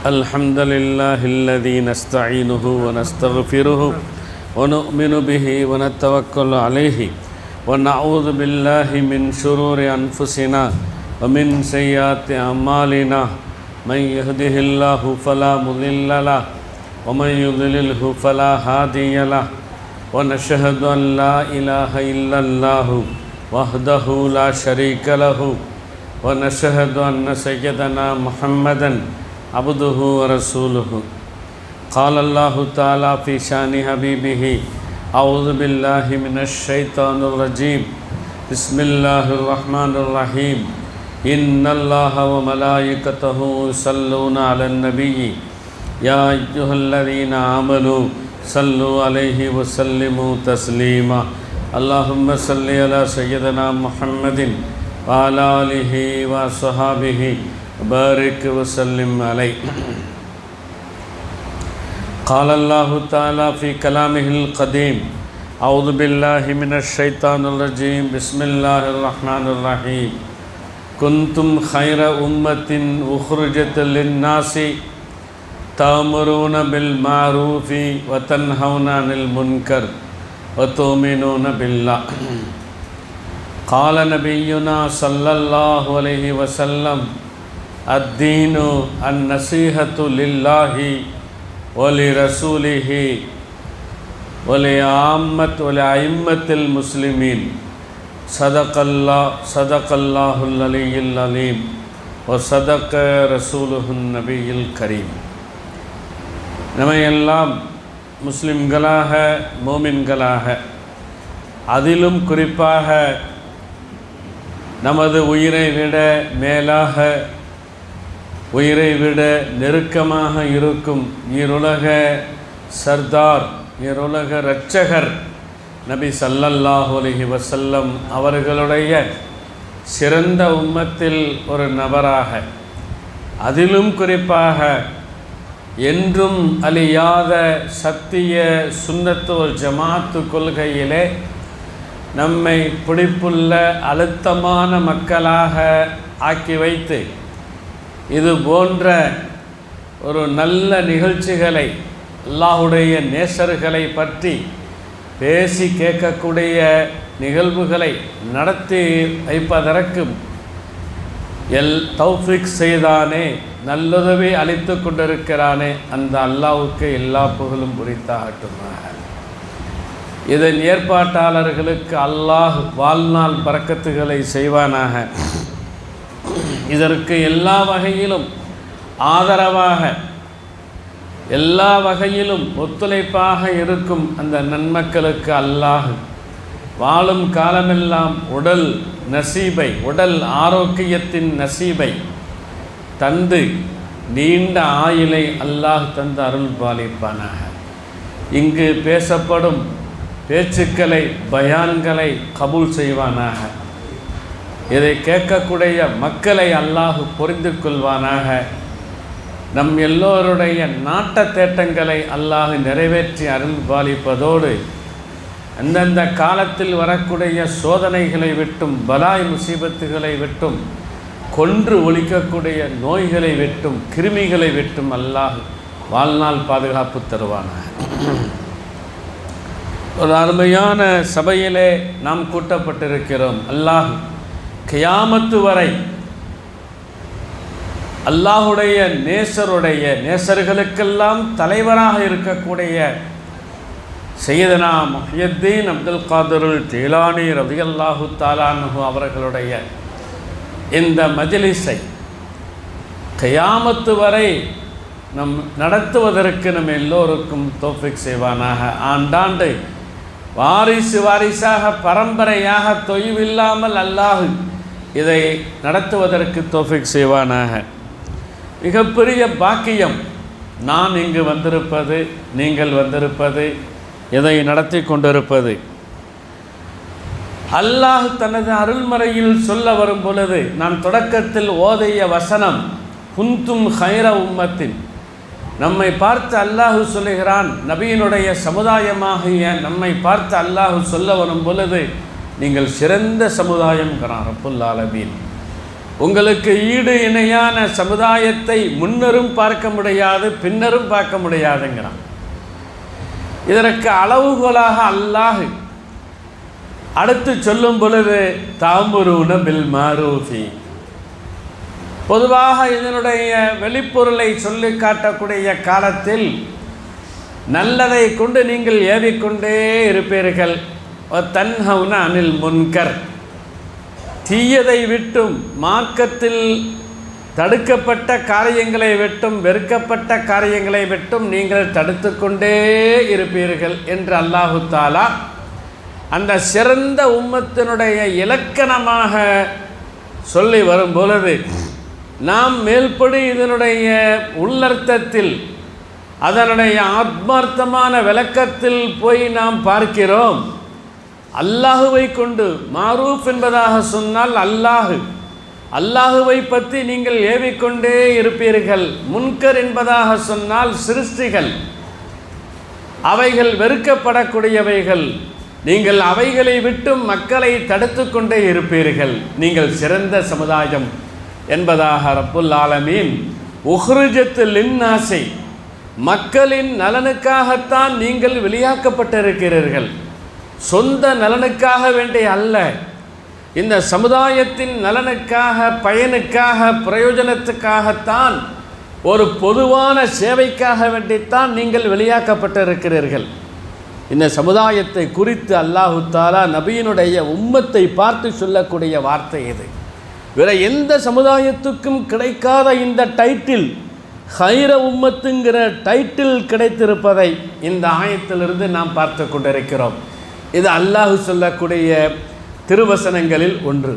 الحمد لله الذي نستعينه ونستغفره ونؤمن به ونتوكل عليه ونعوذ بالله من شرور أنفسنا ومن سيئات أعمالنا من يهده الله فلا مضل له ومن يضلله فلا هادي له ونشهد أن لا إله إلا الله وحده لا شريك له ونشهد أن سيدنا محمدا عبده ورسوله. قال الله تعالى في شان حبيبه: أعوذ بالله من الشيطان الرجيم. بسم الله الرحمن الرحيم. إن الله وملائكته يصلون على النبي يا أيها الذين آمنوا صلوا عليه وسلموا تسليما. اللهم صل على سيدنا محمد وعلى آله وصحبه بارك وسلم عليه. قال الله تعالى في كلامه القديم: أعوذ بالله من الشيطان الرجيم. بسم الله الرحمن الرحيم. كنتم خير أمة أخرجت للناس تأمرون بالمعروف وتنهون عن المنكر وتؤمنون بالله. قال نبينا صلى الله عليه وسلم: الدين النصيحة لله ولرسوله ولأئمة المسلمين. صدق الله العلي العليم وصدق رسوله النبي الكريم. நம்மையெல்லாம் முஸ்லிம்களாக மோமின்களாக, அதிலும் குறிப்பாக நமது உயிரை விட மேலாக, உயிரை விட நெருக்கமாக இருக்கும் ஈருலக சர்தார், ஈருலக இரட்சகர் நபி ஸல்லல்லாஹு அலைஹி வஸல்லம் அவர்களுடைய சிறந்த உம்மத்தில் ஒரு நபராக, அதிலும் குறிப்பாக என்றும் அழியாத சத்திய சுன்னத்து வல் ஜமாத்து கொள்கையிலே நம்மை பிடிப்புள்ள அழுத்தமான மக்களாக ஆக்கி வைத்து, இது போன்ற ஒரு நல்ல நிகழ்ச்சிகளை, அல்லாஹுடைய நேசர்களை பற்றி பேசி கேட்கக்கூடிய நிகழ்வுகளை நடத்தி வைப்பதற்கு தௌஃபீக் செய்தானே, நல்லுதவி அளித்து கொண்டிருக்கிறானே, அந்த அல்லாஹ்வுக்கு எல்லா புகழும் உரித்தாகட்டுமாக. இதன் ஏற்பாட்டாளர்களுக்கு அல்லாஹ் வாழ்நாள் பரக்கத்துகளை செய்வானாக. இதற்கு எல்லா வகையிலும் ஆதரவாக, எல்லா வகையிலும் ஒத்துழைப்பாக இருக்கும் அந்த நன்மக்களுக்கு அல்லாஹ் வாழும் காலமெல்லாம் உடல் நசீபை, உடல் ஆரோக்கியத்தின் நசீபை தந்து நீண்ட ஆயுளை அல்லாஹ் தந்து அருள் பாலிப்பானாக. இங்கு பேசப்படும் பேச்சுக்களை, பயான்களை கபூல் செய்வானாக. இதை கேட்கக்கூடிய மக்களை அல்லாஹ் புரிந்து கொள்வானாக. நம் எல்லோருடைய நாட்ட தேட்டங்களை அல்லாஹ் நிறைவேற்றி அருள் பாலிப்பதோடு, அந்தந்த காலத்தில் வரக்கூடிய சோதனைகளை விட்டும், பலாய் முசீபத்துகளை விட்டும், கொன்று ஒழிக்கக்கூடிய நோய்களை விட்டும், கிருமிகளை விட்டும் அல்லாஹ் வாழ்நாள் பாதுகாப்பு தருவானாக. ஒரு அருமையான சபையிலே நாம் கூட்டப்பட்டிருக்கிறோம். அல்லாஹ் கியாமத்து வரை அல்லாஹுடைய நேசர்களுக்கெல்லாம் தலைவராக இருக்கக்கூடிய சையதனா முஹ்யித்தீன் அப்துல் காதிருல் ஜீலானி ரலியல்லாஹு தஆலா அன்ஹு அவர்களுடைய இந்த மஜ்லிஸை கியாமத்து வரை நம் நடத்துவதற்கு நம் எல்லோருக்கும் தௌஃபீக் செய்வானாக. ஆண்டாண்டு வாரிசாக பரம்பரையாக தொய்வில்லாமல் அல்லாஹ் இதை நடத்துவதற்கு தௌஃபீக் செய்வானாக. மிகப்பெரிய பாக்கியம் நான் இங்கு வந்திருப்பது, நீங்கள் வந்திருப்பது, இதை நடத்தி கொண்டிருப்பது. அல்லாஹ் தனது அருள்மறையில் சொல்ல வரும் பொழுது, நான் தொடக்கத்தில் ஓதிய வசனம் குந்தும் ஹைர உம்மத்தின், நம்மை பார்த்து அல்லாஹு சொல்லுகிறான், நபியினுடைய சமுதாயமாகிய நம்மை பார்த்து அல்லாஹு சொல்ல வரும் பொழுது, நீங்கள் சிறந்த சமுதாயம் ரப்புல் ஆலமீன். உங்களுக்கு ஈடு இணையான சமுதாயத்தை முன்னரும் பார்க்க முடியாது, பின்னரும் பார்க்க முடியாதுங்கிறான். இதற்கு அளவுகோலாக அல்லாஹ் அடுத்து சொல்லும் பொழுது தாமுருன பில் மாரூஃபி, பொதுவாக இதனுடைய வெளிப்பொருளை சொல்லி காட்டக்கூடிய காலத்தில் நல்லதை கொண்டு நீங்கள் ஏவிக்கொண்டே இருப்பீர்கள். தன்ஹவுன அனில் முன்கர், தீயதை விட்டும் மார்க்கத்தில் தடுக்கப்பட்ட காரியங்களை விட்டும் வெறுக்கப்பட்ட காரியங்களை விட்டும் நீங்கள் தடுத்து கொண்டே இருப்பீர்கள் என்று அல்லாஹு தாலா அந்த சிறந்த உம்மத்தினுடைய இலக்கணமாக சொல்லி வரும் பொழுது நாம் மேல்படி இதனுடைய உள்ளர்த்தத்தில் அதனுடைய ஆத்மார்த்தமான விளக்கத்தில் போய் நாம் பார்க்கிறோம். அல்லாஹுவை கொண்டு மாரூஃப் என்பதாக சொன்னால் அல்லாஹுவை பற்றி நீங்கள் ஏவிக்கொண்டே இருப்பீர்கள். முன்கர் என்பதாக சொன்னால் சிருஷ்டிகள், அவைகள் வெறுக்கப்படக்கூடியவைகள், நீங்கள் அவைகளை விட்டும் மக்களை தடுத்து கொண்டே இருப்பீர்கள். நீங்கள் சிறந்த சமுதாயம் என்பதாக ரப்புல் ஆலமீன் உஹ்ருஜத் லின்னாஸை, மக்களின் நலனுக்காகத்தான் நீங்கள் வெளியாக்கப்பட்டிருக்கிறீர்கள், சொந்த நலனுக்காக வேண்டிய அல்ல. இந்த சமுதாயத்தின் நலனுக்காக, பயனுக்காக, பிரயோஜனத்துக்காகத்தான், ஒரு பொதுவான சேவைக்காக வேண்டித்தான் நீங்கள் வெளியாக்கப்பட்டிருக்கிறீர்கள். இந்த சமுதாயத்தை குறித்து அல்லாஹு தாலா நபியினுடைய உம்மத்தை பார்த்து சொல்லக்கூடிய வார்த்தை இது. வேற எந்த சமுதாயத்துக்கும் கிடைக்காத இந்த டைட்டில், ஹைர உம்மத்துங்கிற டைட்டில் கிடைத்திருப்பதை இந்த ஆயத்திலிருந்து நாம் பார்த்து கொண்டிருக்கிறோம். இது அல்லாஹ் சொல்லக்கூடிய திருவசனங்களில் ஒன்று.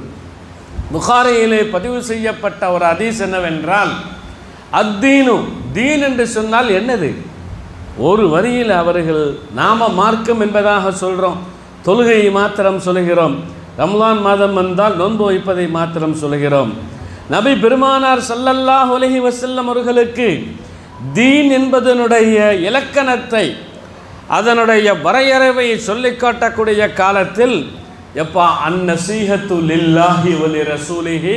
புகாரியிலே பதிவு செய்யப்பட்ட ஒரு ஹதீஸ் என்னவென்றால், அத்தீனு, தீன் என்று சொன்னால் என்னது? ஒரு வரியில் அவர்கள் நாம மார்க்கம் என்பதாக சொல்கிறோம், தொழுகையை மாத்திரம் சொல்கிறோம், ரம்லான் மாதம் வந்தால் நோன்பு வைப்பதை மாத்திரம் சொல்கிறோம். நபி பெருமானார் ஸல்லல்லாஹு அலைஹி வஸல்லம் அவர்களுக்கு தீன் என்பதனுடைய இலக்கணத்தை, அதனுடைய வரையறைவை சொல்லிக் காட்டக்கூடிய காலத்தில் எப்பா அந்நசீஹத்து லில்லாஹி வலி ரசூலிஹி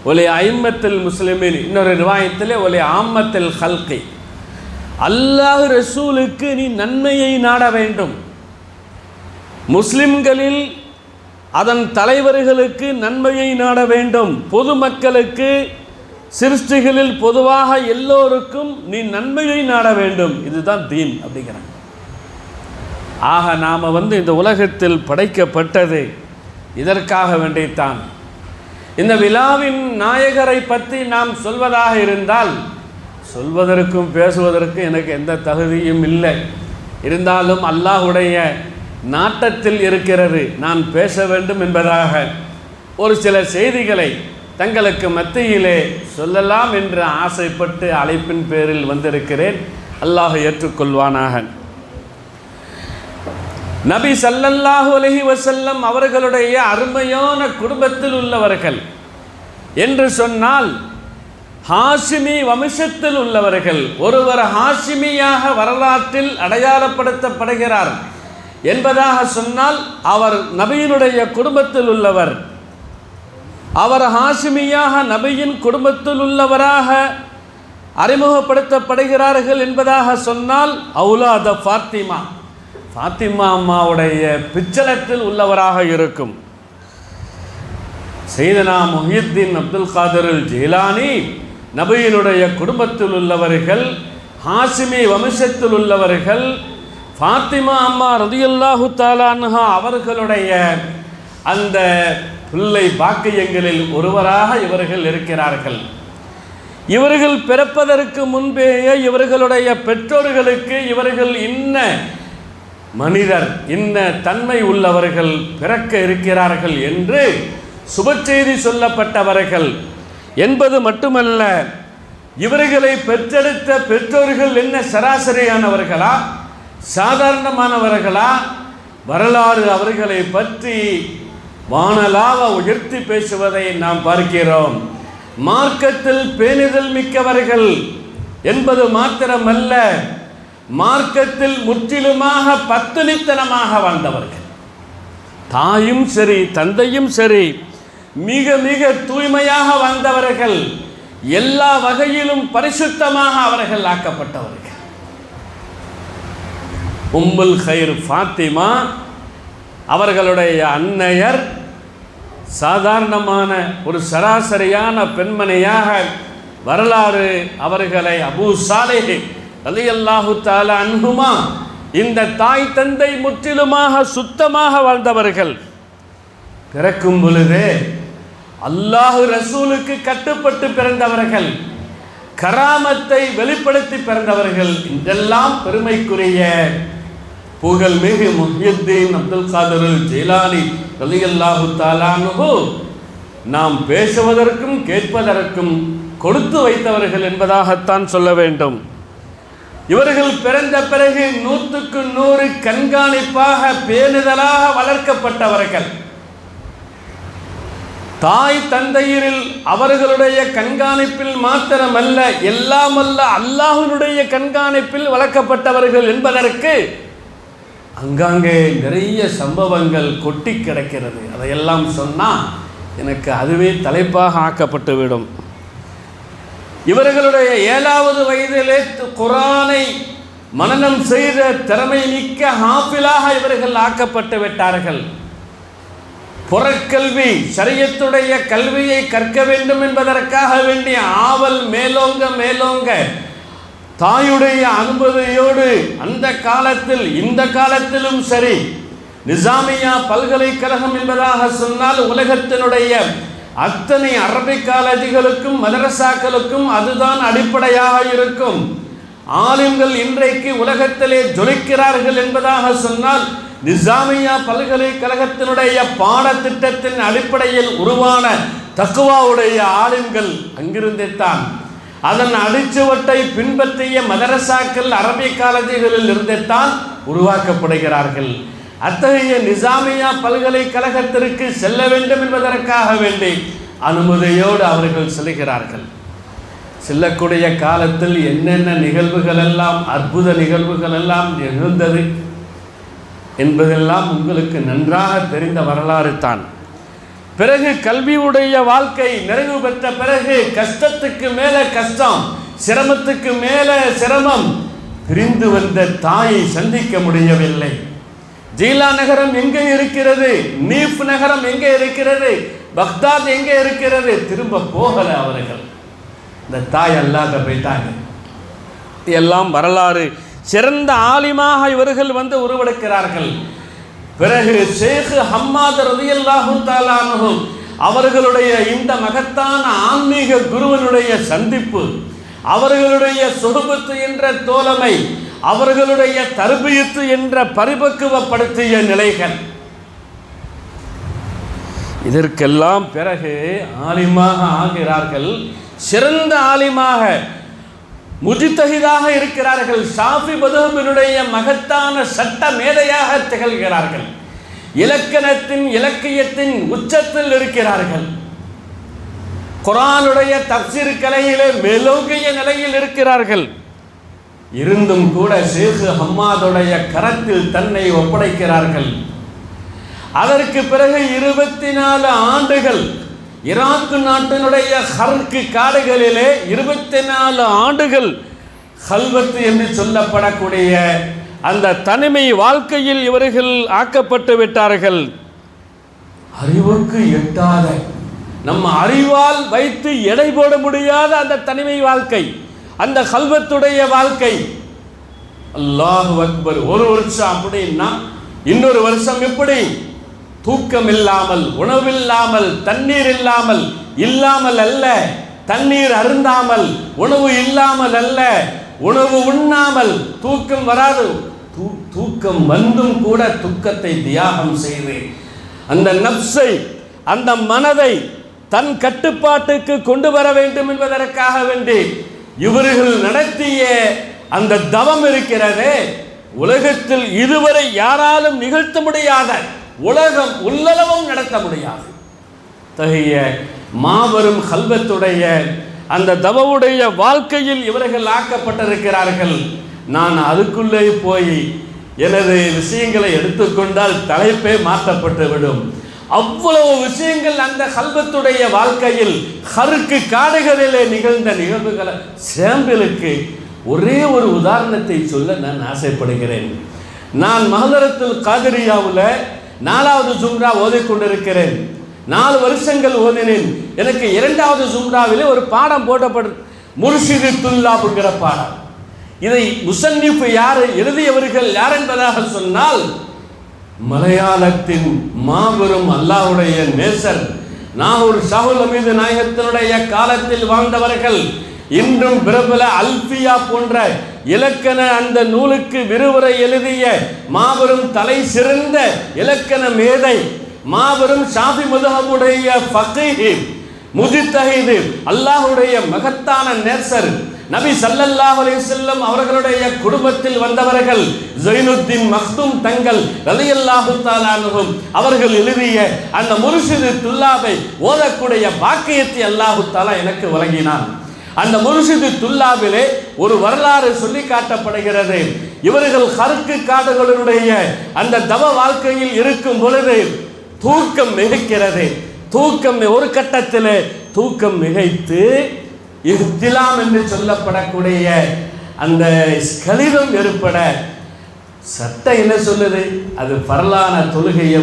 ஒலி ஐம்மத்தில் முஸ்லிமின், இன்னொரு ரிவாயத்திலே ஒலி ஆம்மத்தில் ஹல்கி, அல்லாஹ் ரசூலுக்கு நீ நன்மையை நாட வேண்டும், முஸ்லிம்களில் அதன் தலைவர்களுக்கு நன்மையை நாட வேண்டும், பொதுமக்களுக்கு சிருஷ்டிகளில் பொதுவாக எல்லோருக்கும் நீ நன்மையை நாட வேண்டும். இதுதான் தீன் அப்படிங்கிறாங்க. ஆக நாம் இந்த உலகத்தில் படைக்கப்பட்டது இதற்காக வேண்டித்தான். இந்த விழாவின் நாயகரை பற்றி நாம் சொல்வதாக இருந்தால் சொல்வதற்கும் பேசுவதற்கும் எனக்கு எந்த தகுதியும் இல்லை. இருந்தாலும் அல்லாஹுடைய நாட்டத்தில் இருக்கிறது, நான் பேச வேண்டும் என்பதாக ஒரு சில செய்திகளை தங்களுக்கு மத்தியிலே சொல்லலாம் என்று ஆசைப்பட்டு அழைப்பின் பேரில் வந்திருக்கிறேன். அல்லாஹ் ஏற்றுக்கொள்வானாக. நபி ஸல்லல்லாஹு அலைஹி வஸல்லம் அவர்களுடைய அருமையான குடும்பத்தில் உள்ளவர்கள் என்று சொன்னால் ஹாஷிமி வம்சத்தில் உள்ளவர்கள். ஒருவர் ஹாஷிமியாக வரலாற்றில் அடையாளப்படுத்தப்படுகிறார் என்பதாக சொன்னால் அவர் நபியினுடைய குடும்பத்தில் உள்ளவர். அவர் ஹாஷிமியாக நபியின் குடும்பத்தில் உள்ளவராக அறிமுகப்படுத்தப்படுகிறார்கள் என்பதாக சொன்னால் அவுலாத ஃபாத்திமா, ஃபாத்திமா அம்மாவுடைய பிச்சலத்தில் உள்ளவராக இருக்கும். சையதுனா முஹியுத்தீன் அப்துல் காதிர் ஜீலானி நபியினுடைய குடும்பத்தில் உள்ளவர்கள், ஹாஷிமி வம்சத்தில் உள்ளவர்கள். ஃபாத்திமா அம்மா ரலியல்லாஹு தஆலா அன்ஹா அவர்களுடைய அந்த பிள்ளை பாக்கியங்களில் ஒருவராக இவர்கள் இருக்கிறார்கள். இவர்கள் பிறப்பதற்கு முன்பேயே இவர்களுடைய பெற்றோர்களுக்கு இவர்கள் இன்ன மனிதர், இன்ன தன்மை உள்ளவர்கள் பிறக்க இருக்கிறார்கள் என்று சுப செய்தி சொல்லப்பட்டவர்கள் என்பது மட்டுமல்ல, இவர்களை பெற்றெடுத்த பெற்றோர்கள் என்ன சராசரியானவர்களா, சாதாரணமானவர்களா? வரலாறு அவர்களை பற்றி வானலாக உயர்த்தி பேசுவதை நாம் பார்க்கிறோம். மார்க்கத்தில் பேணுதல் மிக்கவர்கள் என்பது மாத்திரமல்ல, மார்க்கத்தில் முற்றிலுமாக பத்தினித்தனமாக வாழ்ந்தவர்கள். தாயும் சரி தந்தையும் சரி மிக மிக தூய்மையாக வாழ்ந்தவர்கள், எல்லா வகையிலும் பரிசுத்தமாக அவர்கள் ஆக்கப்பட்டவர்கள். உம்முல் ஹைர் ஃபாத்திமா அவர்களுடைய அன்னையர் சாதாரணமான ஒரு சராசரியான பெண்மணியாக வரலாறு அவர்களை அபூ சாலிஹ் ரலியல்லாஹு தஆலா அன்ஹுமா, இந்த தாய் தந்தை முற்றிலுமாக சுத்தமாக வாழ்ந்தவர்கள். பிறக்கும் பொழுதே அல்லாஹ் ரசூலுக்கு கட்டுப்பட்டு பிறந்தவர்கள், கராமத்தை வெளிப்படுத்தி பிறந்தவர்கள். இதெல்லாம் பெருமைக்குரிய புகழ்மிகு முஹ்யித்தீன் அப்துல் காதிர் ஜீலானி ரலியல்லாஹு தஆலா அன்ஹு நாம் பேசுவதற்கும் கேட்பதற்கும் கொடுத்து வைத்தவர்கள் என்பதாகத்தான் சொல்ல வேண்டும். இவர்கள் பிறந்த பிறகு 100க்கு 100 கண்காணிப்பாக பேணுதலாக வளர்க்கப்பட்டவர்கள். தாய் தந்தையரில் அவர்களுடைய கண்காணிப்பில் மாத்திரமல்ல, எல்லாமல்ல அல்லாஹ்வுடைய கண்காணிப்பில் வளர்க்கப்பட்டவர்கள் என்பதற்கு அங்காங்கே நிறைய சம்பவங்கள் கொட்டி கிடக்கிறது. அதையெல்லாம் சொன்னால் எனக்கு அதுவே தலைப்பாக ஆக்கப்பட்டுவிடும். இவர்களுடைய 7வது வயதிலே குர்ஆனை மனனம் செய்த திறமை மிக்க ஹாஃபிலாக இவர்கள் ஆக்கப்பட்டு விட்டார்கள். புறக்கல்வி, ஷரியத்துடைய கல்வியை கற்க வேண்டும் என்பதற்காக வேண்டிய ஆவல் மேலோங்க மேலோங்க தாயுடைய அனுமதியோடு அந்த காலத்தில் இந்த காலத்திலும் சரி, நிசாமியா பல்கலைக்கழகம் என்பதாக சொன்னால் உலகத்தினுடைய அத்தனை அரபிக் காலேஜுகளுக்கும் மதரசாக்களுக்கும் அதுதான் அடிப்படையாக இருக்கும். ஆலிம்கள் இன்றைக்கு உலகத்திலே ஜொலிக்கிறார்கள் என்பதாக சொன்னால் நிசாமியா பல்கலைக்கழகத்தினுடைய பாடத்திட்டத்தின் அடிப்படையில் உருவான தக்வாவுடைய ஆலிம்கள் அங்கிருந்தே தான். அதன் அடிச்சுவட்டை பின்பற்றிய மதரசாக்கள் அரபிக் காலேஜுகளில் இருந்துத்தான் உருவாக்கப்படுகிறார்கள். அத்தகைய நிசாமியா பல்கலைக்கழகத்திற்கு செல்ல வேண்டும் என்பதற்காக வேண்டி அனுமதியோடு அவர்கள் செல்கிறார்கள். செல்லக்கூடிய காலத்தில் என்னென்ன நிகழ்வுகள் எல்லாம், அற்புத நிகழ்வுகள் எல்லாம் நிகழ்ந்தது என்பதெல்லாம் உங்களுக்கு நன்றாக தெரிந்த வரலாறு தான். பிறகு கல்வியுடைய வாழ்க்கை நிறைவு பெற்ற பிறகு கஷ்டத்துக்கு மேலே கஷ்டம், சிரமத்துக்கு மேலே சிரமம். பிரிந்து வந்த தாயை சந்திக்க முடியவில்லை. ஜீலா நகரம் எங்கே இருக்கிறது, நீஃப் நகரம் எங்கே இருக்கிறது, பக்தாத் எங்கே இருக்கிறது, திரும்ப போகல அவர்கள். இந்த தாய் அல்லாத போயிட்டாங்க. எல்லாம் வரலாறு. சிறந்த ஆலிமாக இவர்கள் வந்து உருவெடுக்கிறார்கள். பிறகு ஷேக் ஹம்மாத் ரலியல்லாஹு தஆலா அன்ஹு அவர்களுடைய இந்த மகத்தான ஆன்மீக குருவனுடைய சந்திப்பு, அவர்களுடைய சுஹபத்து என்ற தோழமை, அவர்களுடைய தர்பியத்து என்ற பரிபக்குவப்படுத்திய நிலைகள், இதற்கெல்லாம் பிறகு ஆலிமாக ஆகிறார்கள். சிறந்த ஆலிமாக முஜ்தஹிதாக இருக்கிறார்கள். ஷாஃபி மதுஹபினுடைய மகத்தான சட்ட மேதையாக திகழ்கிறார்கள். இலக்கணத்தின் இலக்கியத்தின் உச்சத்தில் இருக்கிறார்கள். குர்ஆனுடைய தஃப்சீர் கலையிலே மேலோங்கிய நிலையில் இருக்கிறார்கள். இருந்தும் கூட ஷேக் ஹம்மாதுடைய கரத்தில் தன்னை ஒப்படைக்கிறார்கள். அதற்கு பிறகு 24 ஆண்டுகள் ஈராக் நாட்டினுடைய ஹர்க் காடுகளிலே 24 ஆண்டுகள் ஹல்வத் என்று சொல்லப்படக்கூடிய அந்த தனிமை வாழ்க்கையில் இவர்கள் ஆக்கப்பட்டு விட்டார்கள். அறிவுக்கு எட்டாத, நம்ம அறிவால் வைத்து எடை போட முடியாத அந்த தனிமை வாழ்க்கை, அந்த ஹல்வத்துடைய வாழ்க்கை. அல்லாஹு அக்பர். ஒரு வருஷம் அப்படின்னா இன்னொரு வருஷம் எப்படி? தூக்கம் இல்லாமல், உணவில்லாமல், தண்ணீர் இல்லாமல் அல்ல, தண்ணீர் அருந்தாமல், உணவு இல்லாமல் அல்ல, உணவு உண்ணாமல் தூக்கம் வராது. தூக்கம் வந்தும் கூட துக்கத்தை தியாகம் செய்து அந்த நப்சை, அந்த மனதை தன் கட்டுப்பாட்டுக்கு கொண்டு வர வேண்டும் என்பதற்காக வேண்டி இவர்கள் நடத்திய அந்த தவம் இருக்கிறதே, உலகத்தில் இதுவரை யாராலும் நிகழ்த்த முடியாத, உலகம் உள்ளளவும் நடத்த முடியாது தகைய மாபெரும் கல்வத்துடைய அந்த தவவுடைய வாழ்க்கையில் இவர்கள் ஆக்கப்பட்டிருக்கிறார்கள். நான் அதுக்குள்ளே போய் எனது விஷயங்களை எடுத்துக்கொண்டால் தலைப்பே மாற்றப்பட்டு விடும். அவ்வளவு விஷயங்கள் அந்த கல்பத்துடைய வாழ்க்கையில் ஹருக்கு காடுகளிலே நிகழ்ந்த நிகழ்வுகளை சாம்பிளுக்கு ஒரே ஒரு உதாரணத்தை சொல்ல நான் ஆசைப்படுகிறேன். நான் மஹதரத்துல் காதிரியாவில் 4வது ஜும்ரா ஓதிக்கொண்டிருக்கிறேன். 4 வருஷங்கள் ஓதினேன். எனக்கு 2வது ஜும்ராவிலே ஒரு பாடம் போட்டப்படு, முர்ஷிது துல்லாபுங்கிற பாடம். இதை முசன்னிஃப் யார், எழுதியவர்கள் யார் என்பதாக சொன்னால், மலையாளத்தின் மாபெரும் அல்லாஹ்வுடைய நேசர் நாகூர் ஷாஹுல் அமீது நாயகத்தினுடைய காலத்தில் வாழ்ந்தவர்கள். இன்றும் பிரபல அல்பியா போன்ற இலக்கண அந்த நூலுக்கு விரிவுரை எழுதிய மாபெரும் தலை சிறந்த இலக்கண மேதை, மாபெரும் ஷாஃபி மதுஹபுடைய ஃபகீஹ், முஜ்தஹித், அல்லாஹ்வுடைய மகத்தான நேசர், நபி ஸல்லல்லாஹு அலைஹி வஸல்லம் அவர்களுடைய குடும்பத்தில் வந்தவர்கள் ஸைனுத்தீன் மக்தூம் தங்கள் ரலியல்லாஹு தஆலா அன்ஹும் அவர்கள் எழுதிய அந்த முர்ஷிது துல்லாபை ஓதக்கூடிய பாக்கியத்தை அல்லாஹு தஆலா எனக்கு வழங்கினான். அந்த முர்ஷிது துல்லாபிலே ஒரு வரலாறு சொல்லி காட்டப்படுகிறது. இவர்கள் ஹருக்கு காடுகளுடைய அந்த தவ வாழ்க்கையில் இருக்கும் பொழுது தூக்கம் மிகைக்கிறது. தூக்கம் ஒரு கட்டத்தில் தூக்கம் மிகைத்து இஹ்திலாம் என்று சொல்லப்படக்கூடிய அந்த ஸ்கலிதம் ஏற்பட சட்டம் என்ன சொல்லுது, அது பரலான தொழுகையை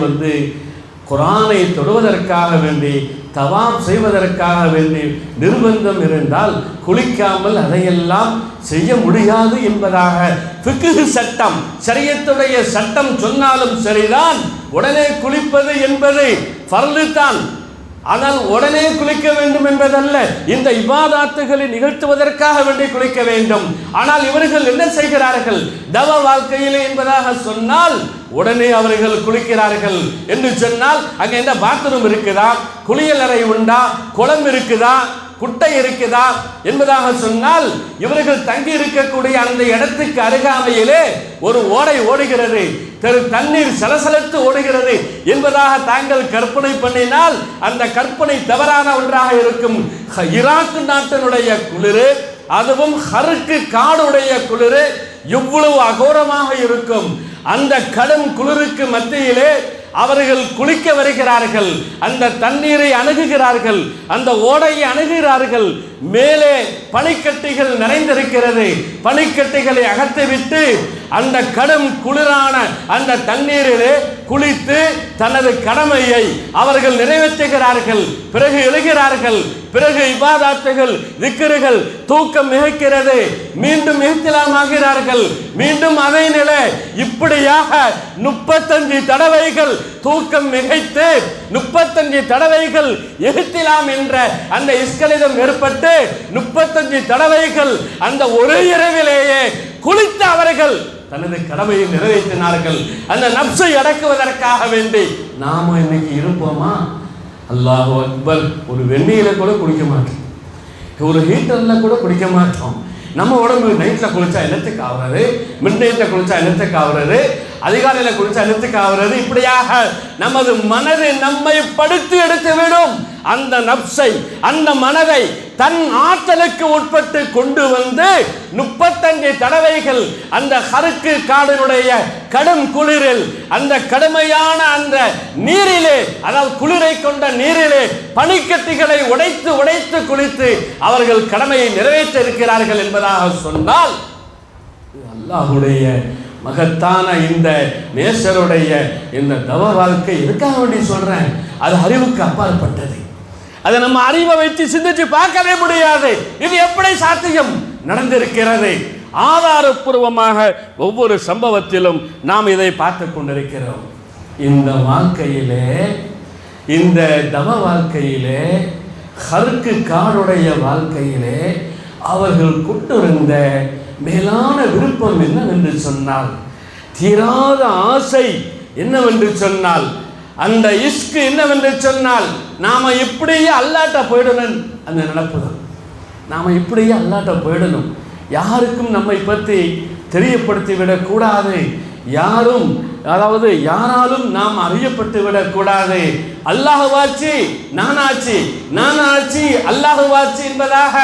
குரானை தொடுவதற்காக வேண்டி தவாப் செய்வதற்காக வேண்டி நிர்பந்தம் இருந்தால் குளிக்காமல் அதையெல்லாம் செய்ய முடியாது என்பதாக ஃபிக்ஹ் சட்டம், ஷரியத்துடைய சட்டம் சொன்னாலும் சரிதான், உடனே குளிப்பது என்பது ஃபர்து தான். ஆனால் உடனே குளிக்க வேண்டும் என்பதல்ல, இந்த இபாதாத்துகளை நிகழ்த்துவதற்காக வேண்டி குளிக்க வேண்டும். ஆனால் இவர்கள் என்ன செய்கிறார்கள், தவ வாழ்க்கையிலே என்பதாக சொன்னால் உடனே அவர்கள் குளிக்கிறார்கள் என்று சொன்னால் அங்கே என்ன பாத்ரூம் இருக்குதா, குளியல் அறை உண்டா, குளம் இருக்குதா, குட்டை இருக்குதா என்பதாக சொன்னால் இவர்கள் தங்கி இருக்கக்கூடிய அந்த இடத்துக்கு அருகாமையிலே ஒரு ஓடை ஓடுகிறது, தண்ணீர் சலசலத்து ஓடுகிறது என்பதாக தாங்கள் கற்பனை பண்ணினால் அந்த கற்பனை தவறான ஒன்றாக இருக்கும். ஈராக் நாட்டினுடைய குளிர், அதுவும் ஹருக்கு காடுடைய குளிர் எவ்வளவு அகோரமாக இருக்கும். அந்த கடும் குளிருக்கு மத்தியிலே அவர்கள் குளிக்க வருகிறார்கள், அந்த தண்ணீரை அணுகுகிறார்கள், அந்த ஓடையை அணுகுகிறார்கள். மேலே பனிக்கட்டிகள் நிறைந்திருக்கிறது. பனிக்கட்டிகளை அகற்றிவிட்டு அந்த கடும் குளிரான அந்த தண்ணீரிலே குளித்து தனது கடமையை அவர்கள் நிறைவேற்றுகிறார்கள். பிறகு எழுகிறார்கள், பிறகு இபாதாத்துகள், திக்ருகள், தூக்கம் மிகைக்கிறது, மீண்டும் இஹ்திலாமாகிறார்கள், மீண்டும் அதே நிலை. இப்படியாக 35 தடவைகள் தூக்கம் மிகைத்து 35 தடவைகள் இஹ்திலாம் என்ற அந்த இஸ்கலிதம் ஏற்பட்டு 35 தடவைகள் அந்த ஒரு இரவிலேயே குளித்த அவர்கள் தனது கடமையை நிறைவேற்றினார்கள். அந்த நப்சை அடக்குவதற்காக வேண்டி நாம இன்னைக்கு இருப்போமா? அல்லாஹு அக்பர். ஒரு வெந்நீரை கூட குடிக்க மாட்டோம், ஒரு ஹீட்டர்ல கூட குடிக்க மாட்டோம். நம்ம உடம்பு நைட்டில் குளிச்சா என்னத்துக்கு ஆகுறது, மிட் நைட்டில் குளிச்சா என்னத்துக்கு ஆகுறது, அதிகாலையில் குளிச்சா என்னத்துக்கு ஆகுறது. இப்படியாக நமது மனதை நம்மை படுத்து எடுத்து விடும். அந்த நப்சை, அந்த மனதை தன் ஆற்றலுக்கு உட்பட்டு கொண்டு வந்து 35 தடவைகள் அந்த ஹருக்கு காடினுடைய கடும் குளிரில், அந்த கடுமையான அந்த நீரிலே, அதாவது குளிரை கொண்ட நீரிலே பனிக்கட்டிகளை உடைத்து உடைத்து குளித்து அவர்கள் கடமையை நிறைவேற்ற இருக்கிறார்கள் என்பதாக சொன்னால் அல்லாஹ்வுடைய மகத்தான இந்த நேசருடைய இந்த தவ வாழ்க்கை எதுக்காக வேண்டி சொல்றேன், அது அறிவுக்கு அப்பாற்பட்டது. அதை நம்ம அறிவை வைத்து சிந்திச்சு பார்க்கவே முடியாது. இது எப்படி சாத்தியம் நடந்திருக்கிறது? ஆதாரப்பூர்வமாக ஒவ்வொரு சம்பவத்திலும் நாம் இதை பார்த்து கொண்டிருக்கிறோம். இந்த வாழ்க்கையிலே, இந்த தவ வாழ்க்கையிலே, ஹருக்கு காடுடைய வாழ்க்கையிலே அவர்கள் கொண்டிருந்த மேலான விருப்பம் என்னவென்று சொன்னால், தீராத ஆசை என்னவென்று சொன்னால், அந்த இஸ்கு என்னவென்று சொன்னால், நாம இப்படியே அல்லாட்ட போயிடணும். அந்த நினைப்பு தான், நாம இப்படியே அல்லாட்ட போயிடணும், யாருக்கும் நம்மை பற்றி தெரியப்படுத்தி விடக்கூடாது, யாரும், அதாவது யாராலும் நாம் அறியப்பட்டு விடக்கூடாது. அல்லாஹுவாச்சு நானாச்சு, நானாச்சு அல்லாஹுவாச்சு என்பதாக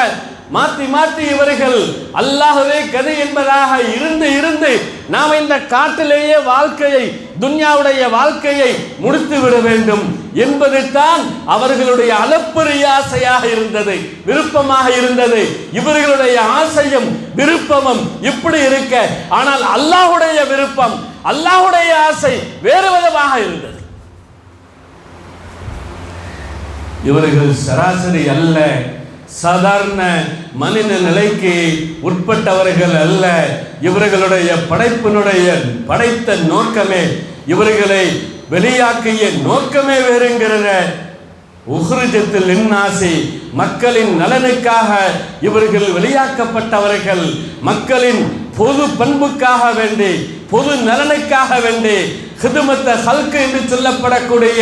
மாற்றி மாற்றி இவர்கள் அல்லாஹ்வே கதை என்பதாக இருந்து இருந்து நாம் இந்த காட்டிலேயே வாழ்க்கையை, துன்யாவுடைய வாழ்க்கையை முடித்து விட வேண்டும் என்பது தான் அவர்களுடைய அளப்பரிய ஆசையாக இருந்தது, விருப்பமாக இருந்தது. இவர்களுடைய ஆசையும் விருப்பமும் இப்படி இருக்க, ஆனால் அல்லாஹ்வுடைய விருப்பம், அல்லாஹ்வுடைய ஆசை வேறு விதமாக இருந்தது. இவர்கள் சராசரி அல்ல, சாதாரண மனித நிலைக்கு உட்பட்டவர்கள் அல்ல. இவர்களுடைய படைத்த நோக்கமே, இவர்களை வெளியாக்கிய நோக்கமே வேறுங்கிறத. உஹ்ரிஜத்தில் லின்னாசி, மக்களின் நலனுக்காக இவர்கள் வெளியாக்கப்பட்டவர்கள், மக்களின் பொது பண்புக்காக வேண்டி, பொது நலனுக்காக வேண்டி, ஹிதுமத்த ஹல்க் என்று சொல்லப்படக்கூடிய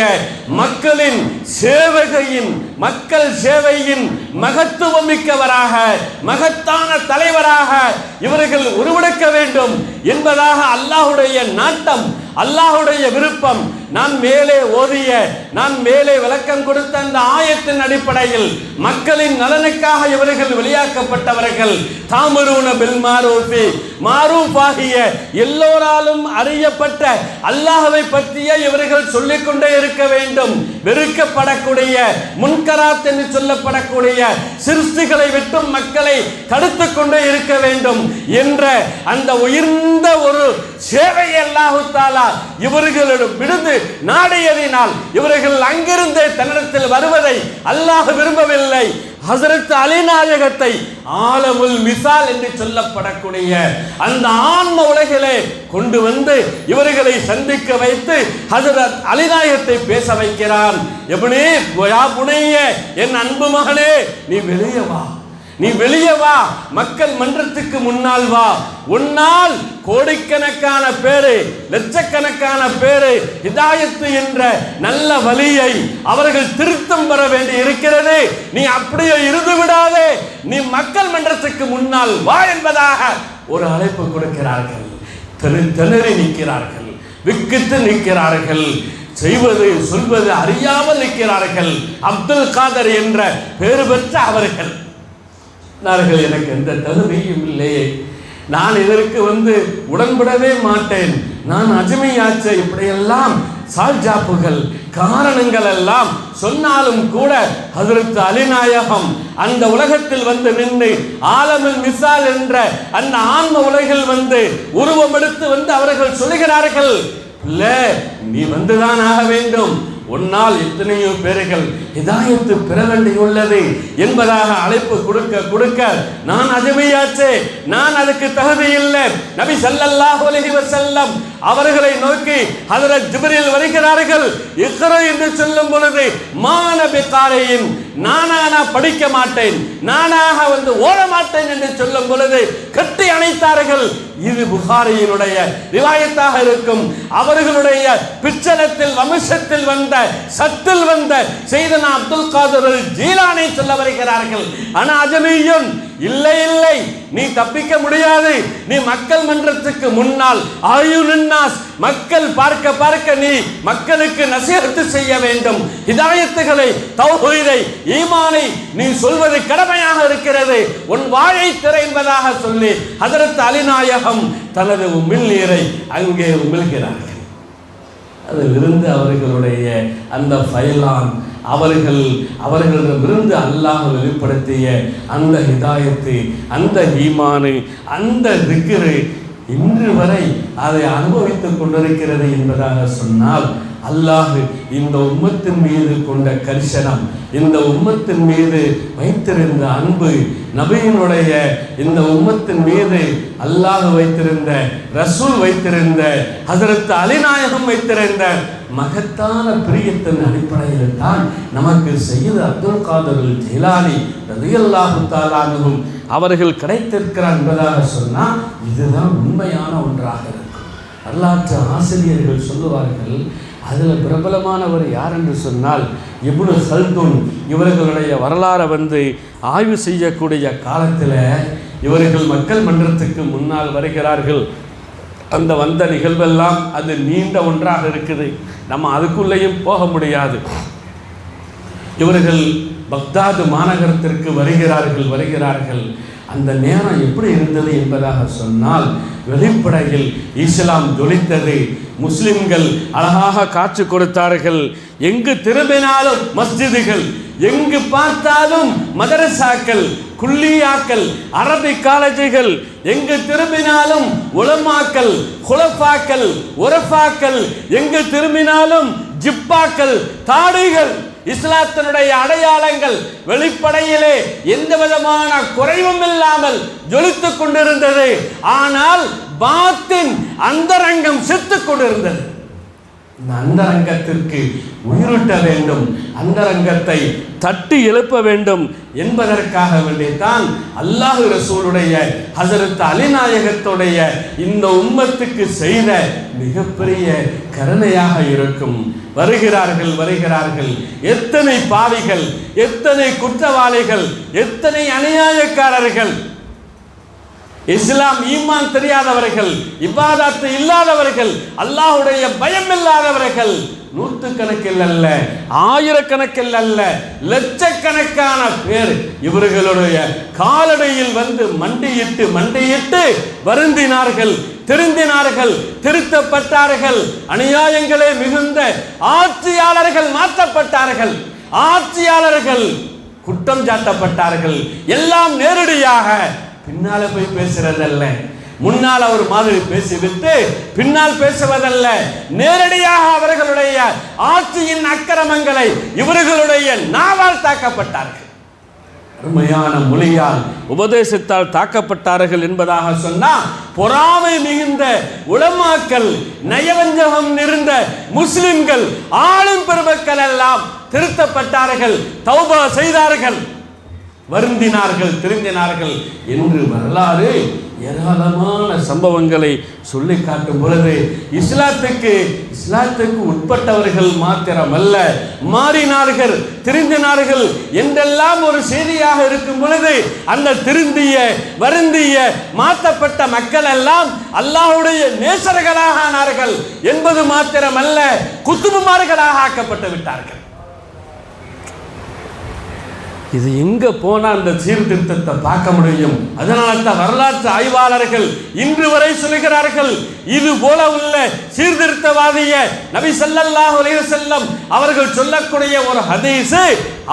மக்களின் சேவையின், மக்கள் சேவையின் மகத்துவம் மிக்கவராக, மகத்தான தலைவராக இவர்கள் உருவெடுக்க வேண்டும் என்பதாக அல்லாஹ்வுடைய நாட்டம், அல்லாஹ்வுடைய விருப்பம். நான் மேலே ஓதிய, நான் மேலே விளக்கம் கொடுத்த அந்த ஆயத்தின் அடிப்படையில் மக்களின் நலனுக்காக இவர்கள் வெளியாக்கப்பட்டவர்கள். தாமரூன பில் மாரூஃபி, மாரூஃப் ஆகிய எல்லோராலும் அறியப்பட்ட அல்லாஹ்வை பற்றிய இவர்கள் சொல்லிக்கொண்டே இருக்க வேண்டும். வெறுக்கப்படக்கூடிய முன்கராத் என்று சொல்லப்படக்கூடிய சிருஷ்டிகளை விட்டும் மக்களை தடுத்து கொண்டே இருக்க வேண்டும் என்ற அந்த உயர்ந்த ஒரு சேவையை அல்லாஹ் தஆலா இவர்களிடம் விடுந்து நாடியதினால் இவர்கள் அங்கிருந்தே தன்னிடத்தில் வருவதை அல்லாஹ் விரும்பவில்லை. ஹஸரத் அலி நாயகத்தை ஆலமுல் மிசால் என்று சொல்லப்படக்கூடிய அந்த ஆன்ம உலகிலே கொண்டு வந்து இவர்களை சந்திக்க வைத்து ஹஸரத் அலி நாயகத்தை பேச வைக்கிறான். எப்னே யா புனைய, என் அன்பு மகனே, நீ வெளியே வா, நீ வெளியே வா, மக்கள் மன்றத்துக்கு முன்னால் வா. உன்னால் கோடிக்கணக்கான பேரு, லட்சக்கணக்கான பேரு ஹிதாயத்து என்ற நல்ல வழியை அவர்கள் திருத்தம் பெற வேண்டி இருக்கிறது. நீ அப்படியே இருந்து விடாதே, நீ மக்கள் மன்றத்துக்கு முன்னால் வா என்பதாக ஒரு அழைப்பு கொடுக்கிறார்கள். திணறி நிற்கிறார்கள், விக்கித்து நிற்கிறார்கள், செய்வது சொல்வது அறியாமல் நிற்கிறார்கள். அப்துல் காதர் என்ற பெயர் பெற்ற அவர்கள் எனக்கு எந்த தகுதியும் இல்லையே, நான் இதற்கு உடன்படவே மாட்டேன், நான் அஜ்மியாச்சே, இப்படியெல்லாம் சால்ஜாப்புகள் காரணங்கள் எல்லாம் சொன்னாலும் கூட ஹஸரத் அலி நாயகம் அந்த உலகத்தில் நின்று ஆலமுல் மிசால் என்ற அந்த ஆன்ம உலகில் உருவம் எடுத்து அவர்கள் சொல்லுகிறார்கள், இல்லை நீ வந்துதான் ஆக வேண்டும், உன்னால் எத்தனையோ பேர்கள் ஹிதாயத்து பெற வேண்டியுள்ளது என்பதாக அழைப்பு கொடுக்க நான் அஜ்மியாச்சே, நான் அதுக்கு தகுதி இல்லை. நபி ஸல்லல்லாஹு அலைஹி வஸல்லம் அவர்களை நோக்கி ஹஜ்ரத் ஜிப்ரீல் வருகிறார்கள். இக்ரா என்று சொல்லும் பொழுது மானபி காரையின், நானா படிக்க மாட்டேன், நானாக ஓட மாட்டேன் என்று சொல்லும் பொழுது கட்டி அணைத்தார்கள். இது புகாரியினுடைய ரிவாயத்தாக இருக்கும். அவர்களுடைய பிச்சலத்தில் வம்சத்தில் சத்தில் செய்தனா அப்துல் காதர் ஜீலானி சொல்ல வருகிறார்கள். ஆனா அஜமியுன், இல்லை இல்லை, நீ தப்பிக்க முடியாது, நீ மக்கள் மன்றத்துக்கு முன்னால் ஆயுன்னாஸ், மக்கள் பார்க்க நீ மக்களுக்கு நசீஹத் செய்ய வேண்டும். ஹிதாயத்துகளை, தௌஹீதை, ஈமானை நீ சொல்வது கடமையாக இருக்கிறது, உன் வாயை திற என்பதாக சொல்லி ஹஜ்ரத் அலி நாயகம் தனது உமிழ்நீரை அங்கே உமிழ்கிறார்கள். அதிலிருந்து அவர்களுடைய அந்த ஃபைலான், அவர்களிடமிருந்து அல்லாஹ் வெளிப்படுத்திய அந்த ஹிதாயத்து, அந்த ஈமானு, அந்த திக்ரு இன்று வரை அதை அனுபவித்துக் கொண்டிருக்கிறது என்பதாக சொன்னால், அல்லாஹ் இந்த உம்மத்தின் மீது கொண்ட கரிசனம், இந்த உம்மத்தின் மீது வைத்திருந்த அன்பு, நபியினுடைய இந்த உம்மத்தின் மீது அல்லாஹ் வைத்திருந்த, ரசூல் வைத்திருந்த, ஹஸரத் அலி நாயகம் வைத்திருந்த மகத்தான பிரியத்தின் அடிப்படையில் தான் நமக்கு சையது அப்துல் காதர் ஜீலானி ரலியல்லாஹு தஆலா அன்ஹு அவர்கள் கிடைத்திருக்கிறார் என்பதாக சொன்னால் இதுதான் உண்மையான ஒன்றாக இருக்கும். வரலாற்று ஆசிரியர்கள் சொல்லுவார்கள், அதில் பிரபலமானவர் யார் என்று சொன்னால் இப்னு ஹல்துன். இவர்களுடைய வரலாறை ஆய்வு செய்யக்கூடிய காலத்தில் இவர்கள் மக்கள் மன்றத்துக்கு முன்னால் வருகிறார்கள். அந்த வந்த நிகழ்வெல்லாம் அது நீண்ட ஒன்றாக இருக்குது, நம்ம அதுக்குள்ளேயும் போக முடியாது. இவர்கள் பக்தாது மாநகரத்திற்கு வருகிறார்கள். அந்த நேரம் எப்படி இருந்தது என்பதாக சொன்னால், வெளிப்படையில் இஸ்லாம் ஜொலித்தது. முஸ்லிம்கள் அழகாக காட்சி கொடுத்தார்கள். எங்கு திரும்பினாலும் மஸ்ஜிதுகள், எங்கு பார்த்தாலும் மதரசாக்கள், குல்லியாக்கள், அரபிக் காலேஜுகள், எங்கு திரும்பினாலும் உலமாக்கள், குலஃபாக்கள், உரஃபாக்கள், எங்கு திரும்பினாலும் ஜிப்பாக்கள், தாடிகள், இஸ்லாத்தினுடைய அடையாளங்கள் வெளிப்படையிலே எந்த விதமான குறைவும் இல்லாமல் ஜொலித்துக் கொண்டிருந்தது. ஆனால் பாத்தின் அந்தரங்கம் செத்துக் கொண்டிருந்தது. இந்த அந்தரங்கத்திற்கு உயிரூட்ட வேண்டும், அந்தரங்கத்தை தட்டி எழுப்ப வேண்டும் என்பதற்காக வேண்டித்தான் அல்லாஹ் ரசூலுடைய ஹஸரத் அலி நாயகத்துடைய இந்த உம்மத்துக்கு செய்த மிகப்பெரிய கருணையாக இருக்கும். வருகிறார்கள். எத்தனை பாவிகள், எத்தனை குற்றவாளிகள், எத்தனை அநியாயக்காரர்கள், இஸ்லாம் ஈமான் தெரியாதவர்கள், இபாதத் இல்லாதவர்கள், அல்லாஹ்வுடைய பயம் இல்லாதவர்கள், நூற்றுக்கணக்கில் அல்ல, ஆயிரக்கணக்கில் அல்ல, லட்சக்கணக்கான பேர் இவர்களுடைய காலடியில் வந்து மண்டியிட்டு வருந்தினார்கள், திருந்தினார்கள், திருத்தப்பட்டார்கள். அநியாயங்களே மிகுந்த ஆட்சியாளர்கள் மாற்றப்பட்டார்கள், ஆட்சியாளர்கள் குற்றம் சாட்டப்பட்டார்கள். எல்லாம் நேரடியாக பின்னால போய் பேசுறதல்ல, முன்னால் ஒரு மாதிரி பேசிவிட்டு பின்னால் பேசுவதல்ல, நேரடியாக அவர்களுடைய ஆட்சியின் அக்கிரமங்களை இவர்களுடைய நாவால் தாக்கப்பட்டார்கள், அருமையான மொழியால் உபதேசத்தால் தாக்கப்பட்டார்கள் என்பதாக சொன்னால், பொறாமை மிகுந்த உலமாக்கள், நயவஞ்சகம் நிறைந்த முஸ்லிம்கள், ஆளும் பெருமக்கள் எல்லாம் திருத்தப்பட்டார்கள், தௌபா செய்தார்கள், வருந்தினார்கள், திருந்தினார்கள் என்று வரலாறு ஏராளமான சம்பவங்களை சொல்லி காட்டும் பொழுது, இஸ்லாத்துக்கு உட்பட்டவர்கள் மாத்திரமல்ல, மாறினார்கள், திருந்தினார்கள் என்றெல்லாம் ஒரு செய்தியாக இருக்கும் பொழுது, அந்த திருந்திய, வருந்திய, மாற்றப்பட்ட மக்கள் எல்லாம் அல்லாஹ்வுடைய நேசர்களாக ஆனார்கள் என்பது மாத்திரமல்ல, குத்துபுமார்களாக ஆக்கப்பட்டு விட்டார்கள். இது எங்க போனா அந்த சீர்திருத்தத்தை பார்க்க முடியும்? அதனால தான் வரலாற்று ஆய்வாளர்கள் இன்று வரை சொல்கிறார்கள், இது போல உள்ள சீர்திருத்தவாதிய நபி ஸல்லல்லாஹு அலைஹி வஸல்லம் அவர்கள் சொல்லக்கூடிய ஒரு ஹதீஸ்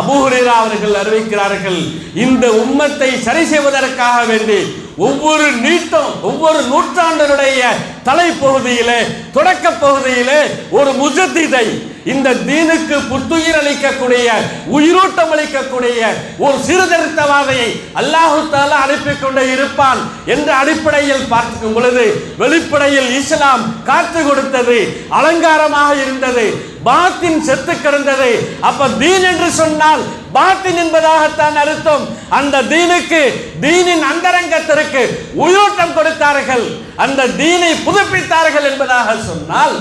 அபூ ஹுரைரா அவர்கள் அறிவிக்கிறார்கள். இந்த உம்மத்தை சரி செய்வதற்காக வேண்டி ஒவ்வொரு நூற்றாண்டினுடைய தலைப்பகுதியிலே, தொடக்க பகுதியிலே ஒரு முஜத்திதை, இந்த தீனுக்கு புத்துயிர் அளிக்கக்கூடிய, உயிரோட்டம் அளிக்கக்கூடிய ஒரு சீர்திருத்தவாதியை அல்லாஹ் தஆலா அனுப்பிக் கொண்டே இருப்பான் என்ற அடிப்படையில் பார்க்கும் பொழுது, வெளிப்படையில் இஸ்லாம் காத்து கொடுத்தது, அலங்காரமாக இருந்தது, பாத்தின் செத்து கிடந்தது. அப்ப தீன் என்று சொன்னால் பாத்தின் என்பதாகத்தான் அர்த்தம். அந்த தீனுக்கு, தீனின் அந்தரங்கத்திற்கு உயிரோட்டம் கொடுத்தார்கள், அந்த தீனை புதுப்பித்தார்கள் என்பதாக சொன்னால்,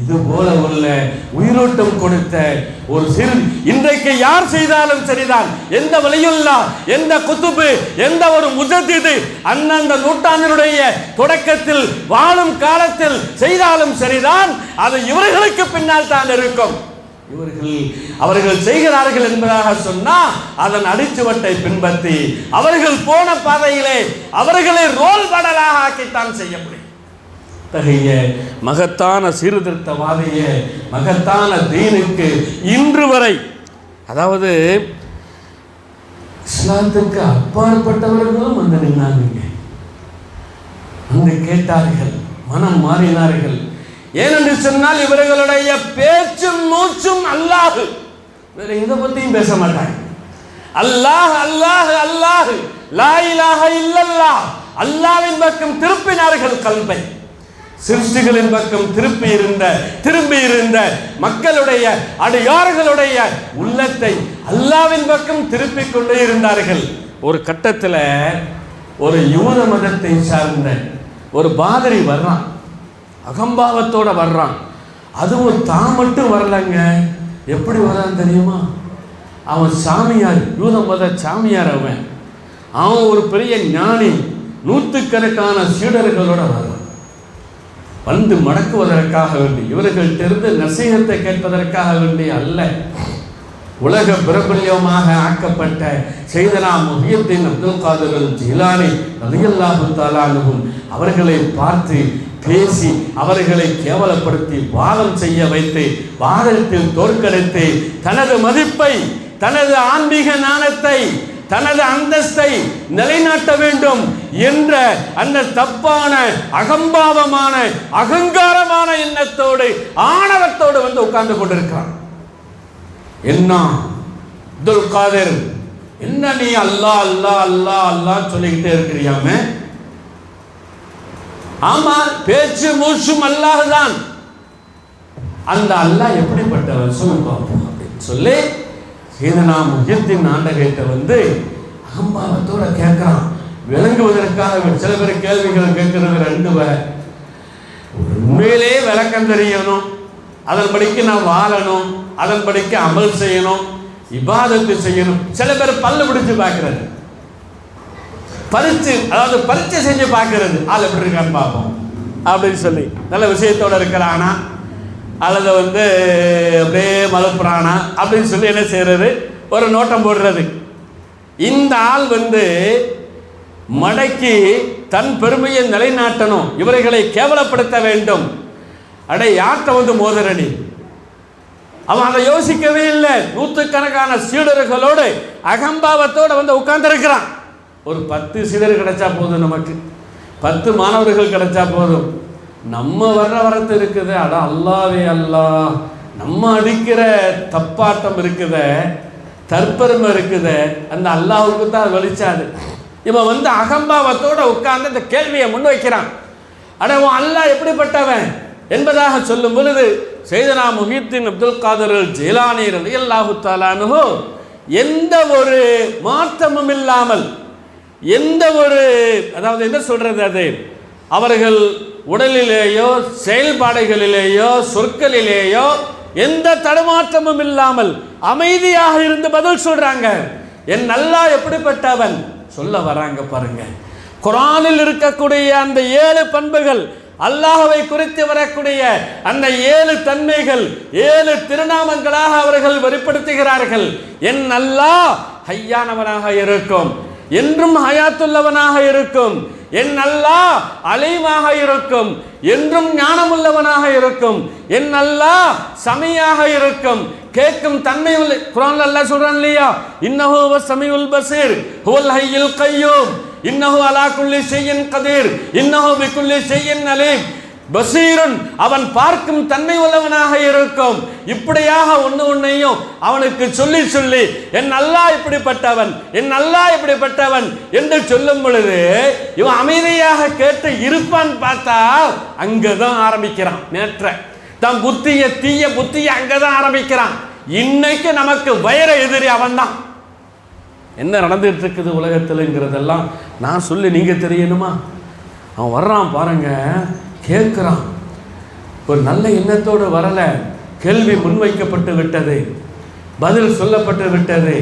இது போல உள்ள உயிரோட்டம் கொடுத்த ஒரு சிறு, இன்றைக்கு யார் செய்தாலும் சரிதான், எந்த வலியுல்லா, எந்த குத்துபு, எந்த ஒரு முஜத்திது அந்தந்த நூற்றாண்டினுடைய தொடக்கத்தில் வாழும் காலத்தில் செய்தாலும் சரிதான், அது இவர்களுக்கு பின்னால் தான் இருக்கும். அவர்கள் செய்கிறார்கள் என்பதாக சொன்னா அதன் அடிச்சுவட்டை பின்பற்றி அவர்கள் போன பாதையிலே அவர்களை ரோல் மாடலாக ஆக்கித்தான் செய்ய முடியும். தகைய மகத்தான சீர்திருத்தவாதிய மகத்தான தீனுக்கு இன்று வரை, அதாவது இஸ்லாத்துக்கு அப்பாற்பட்டவர்களும் வந்து நின்னாங்க, வந்து கேட்டார்கள், மனம் மாறினார்கள். ஏனென்று சொன்னால் இவர்களுடைய பேச்சும் மூச்சும் அல்லாஹ், வேற எதை பத்தியும் பேச மாட்டாங்க. அல்லாஹ் அல்லாஹ் அல்லாஹ், லா இலாஹ இல்லல்லாஹ், அல்லாஹ்வின் பக்கம் திருப்பினார்கள் கல்வை. சிருஷ்டிகளின் பக்கம் திரும்பி இருந்த மக்களுடைய அடியார்களுடைய உள்ளத்தை அல்லாஹ்வின் பக்கம் திருப்பிக் கொண்டே இருந்தார்கள். ஒரு கட்டத்தில் ஒரு யூத மதத்தை சார்ந்த ஒரு பாதிரி வர்றான், அகம்பாவத்தோட வர்றான். அதுவும் தான் மட்டும் வரலங்க, எப்படி வரான்னு தெரியுமா? அவன் சாமியார், யூத மத சாமியார். அவன் ஒரு பெரிய ஞானி, நூற்றுக்கணக்கான சீடர்களோட வர்றான். வந்து மடக்குவதற்காக வேண்டி, இவர்கள் தெரிந்து நசீகத்தை கேட்பதற்காக வேண்டி அல்ல, உலக பிரபல்யமாக ஆக்கப்பட்ட சையதுனா முஹியுத்தீன் அப்துல் காதிர் ஜீலானி ரலியல்லாஹு தஆலா அன்ஹு அவர்களை பார்த்து பேசி அவர்களை கேவலப்படுத்தி வாதம் செய்ய வைத்து வாதத்தில் தோற்கடித்து தனது மதிப்பை, தனது ஆன்மீக ஞானத்தை, தனது அந்தஸ்தை நிலைநாட்ட வேண்டும் என்ற அந்த தப்பான அகம்பாவமான அகங்காரமான எண்ணத்தோடு ஆணவத்தோடு வந்து உட்கார்ந்து கொண்டிருக்கிறான். என்ன அப்துல் காதிர், என்ன நீ அல்லாஹ் அல்லாஹ் அல்லாஹ் அல்லாஹ் சொல்லிக்கிட்டே இருக்கிறியாம? ஆமா, பேச்சு மூச்சும் அல்லாஹ் தான். அந்த அல்லாஹ் எப்படிப்பட்டவர் சொல்லு பார்ப்போம் அப்படின்னு சொல்லி சையதுனா முஹியுத்தீன் நாண்டகிட்ட வந்து அகம்பாவத்தோட கேட்கிறான். விளங்குவதற்காக சில பேர் கேள்விகள் கேட்கறது ரெண்டு வகை. உண்மையிலே விளக்கம் தெரியணும், அதன்படிக்கு நான் வாழணும், அதன்படிக்கு அமல் செய்யணும், இபாதத்து செய்யணும். சில பேர் பல்லு பிடிச்சு பார்க்கறது, பரிச்சு, அதாவது பரிச்சை செஞ்சு பார்க்கறது, ஆள் எப்படி இருக்கான்னு பார்ப்போம் அப்படின்னு சொல்லி நல்ல விஷயத்தோட இருக்கிறானா அல்லது வந்து அப்படியே மலுப்புறானா அப்படின்னு சொல்லி என்ன செய்யறது, ஒரு நோட்டம் போடுறது. இந்த ஆள் வந்து மடக்கி தன் பெருமையை நிலைநாட்டணும், இவர்களை கேவலப்படுத்த வேண்டும். அடே, யார்கிட்ட வந்து மோதரணி? அவன் அதை யோசிக்கவே இல்லை. நூற்றுக்கணக்கான சீடர்களோடு அகம்பாவத்தோடு வந்து உட்கார்ந்துருக்கிறான். ஒரு 10 சீடர் கிடைச்சா போதும், நமக்கு 10 மாணவர்கள் கிடைச்சா போதும். நம்ம வரத்து இருக்குது, அட அல்லாவே அல்லாஹ், நம்ம அடிக்கிற தப்பாட்டம் இருக்குத, தற்பெருமை இருக்குத, அந்த அல்லாஹுக்கு தான் வெளிச்சாது. இவன் வந்து அகம்பாவத்தோடு உட்கார்ந்து இந்த கேள்வியை முன்வைக்கிறான். அட, உன் அல்லாஹ் எப்படிப்பட்டவன் என்பதாக சொல்லும் பொழுது சையதுனா முஹியுத்தீன் அப்துல் காதிர் ஜீலானி ரலியல்லாஹு தஆலா அன்ஹு எந்த ஒரு மாற்றமும் இல்லாமல், எந்த ஒரு, அதாவது என்ன சொல்றது, அது அவர்கள் உடலிலேயோ செயல்பாடுகளிலேயோ சொற்களிலேயோ எந்த தடுமாற்றமும் இல்லாமல் அமைதியாக இருந்து பதில் சொல்றாங்க. என் அல்லாஹ் எப்படிப்பட்டவன் சொல்ல வராங்க பாருங்க. குர்ஆனில் இருக்கக்கூடிய அந்த 7 பண்புகள், அல்லாஹ்வை குறித்து வரக்கூடிய அந்த 7 தன்மைகள், 7 திருநாமங்களாக அவர்கள் வெளிப்படுத்துகிறார்கள். என் அல்லாஹ் ஹய்யானவனாக இருக்கும், என்றும் ஹயாத்துள்ளவனாக இருக்கும். என் அல்லாஹ் அலீமாக இருக்கும், என்றும் ஞானமுள்ளவனாக இருக்கும். என் அல்லாஹ் சமியாக இருக்கும், கேட்கும் தன்மை உள்ள. குர்ஆன்ல அல்லாஹ் சொல்றான் இல்லையா, இன்னஹு வஸ்ஸமீஉல் பஸீர் ஹுவல் ஹய்யுல் கய்யூம் இன்னஹு அலா குல்லி ஷைஇன் கதீர் இன்னஹு பிகுல்லி ஷைஇன் அலீம். பசீரன், அவன் பார்க்கும் தன்மை உள்ளவனாக இருக்கும். இப்படியாக ஒன்னையும் அவனுக்கு சொல்லி சொல்லி என் அல்லாஹ் இப்படிப்பட்டவன், என் அல்லாஹ் இப்படிப்பட்டவன் என்று சொல்லும் பொழுது இவன் அமைதியாக கேட்டு இருப்பான். பார்த்தா அங்கதான் ஆரம்பிக்கிறான். நேற்ற தன் புத்திய, தீய புத்திய அங்கதான் ஆரம்பிக்கிறான். இன்னைக்கு நமக்கு வைர எதிரி அவன் தான். என்ன நடந்துட்டு இருக்குது உலகத்தில்ங்கிறதெல்லாம் நான் சொல்லி நீங்க தெரியணுமா? அவன் வர்றான் பாருங்க, கேட்குறான். ஒரு நல்ல எண்ணத்தோடு வரல, கேள்வி முன்வைக்கப்பட்டு விட்டது, பதில் சொல்லப்பட்டு விட்டது,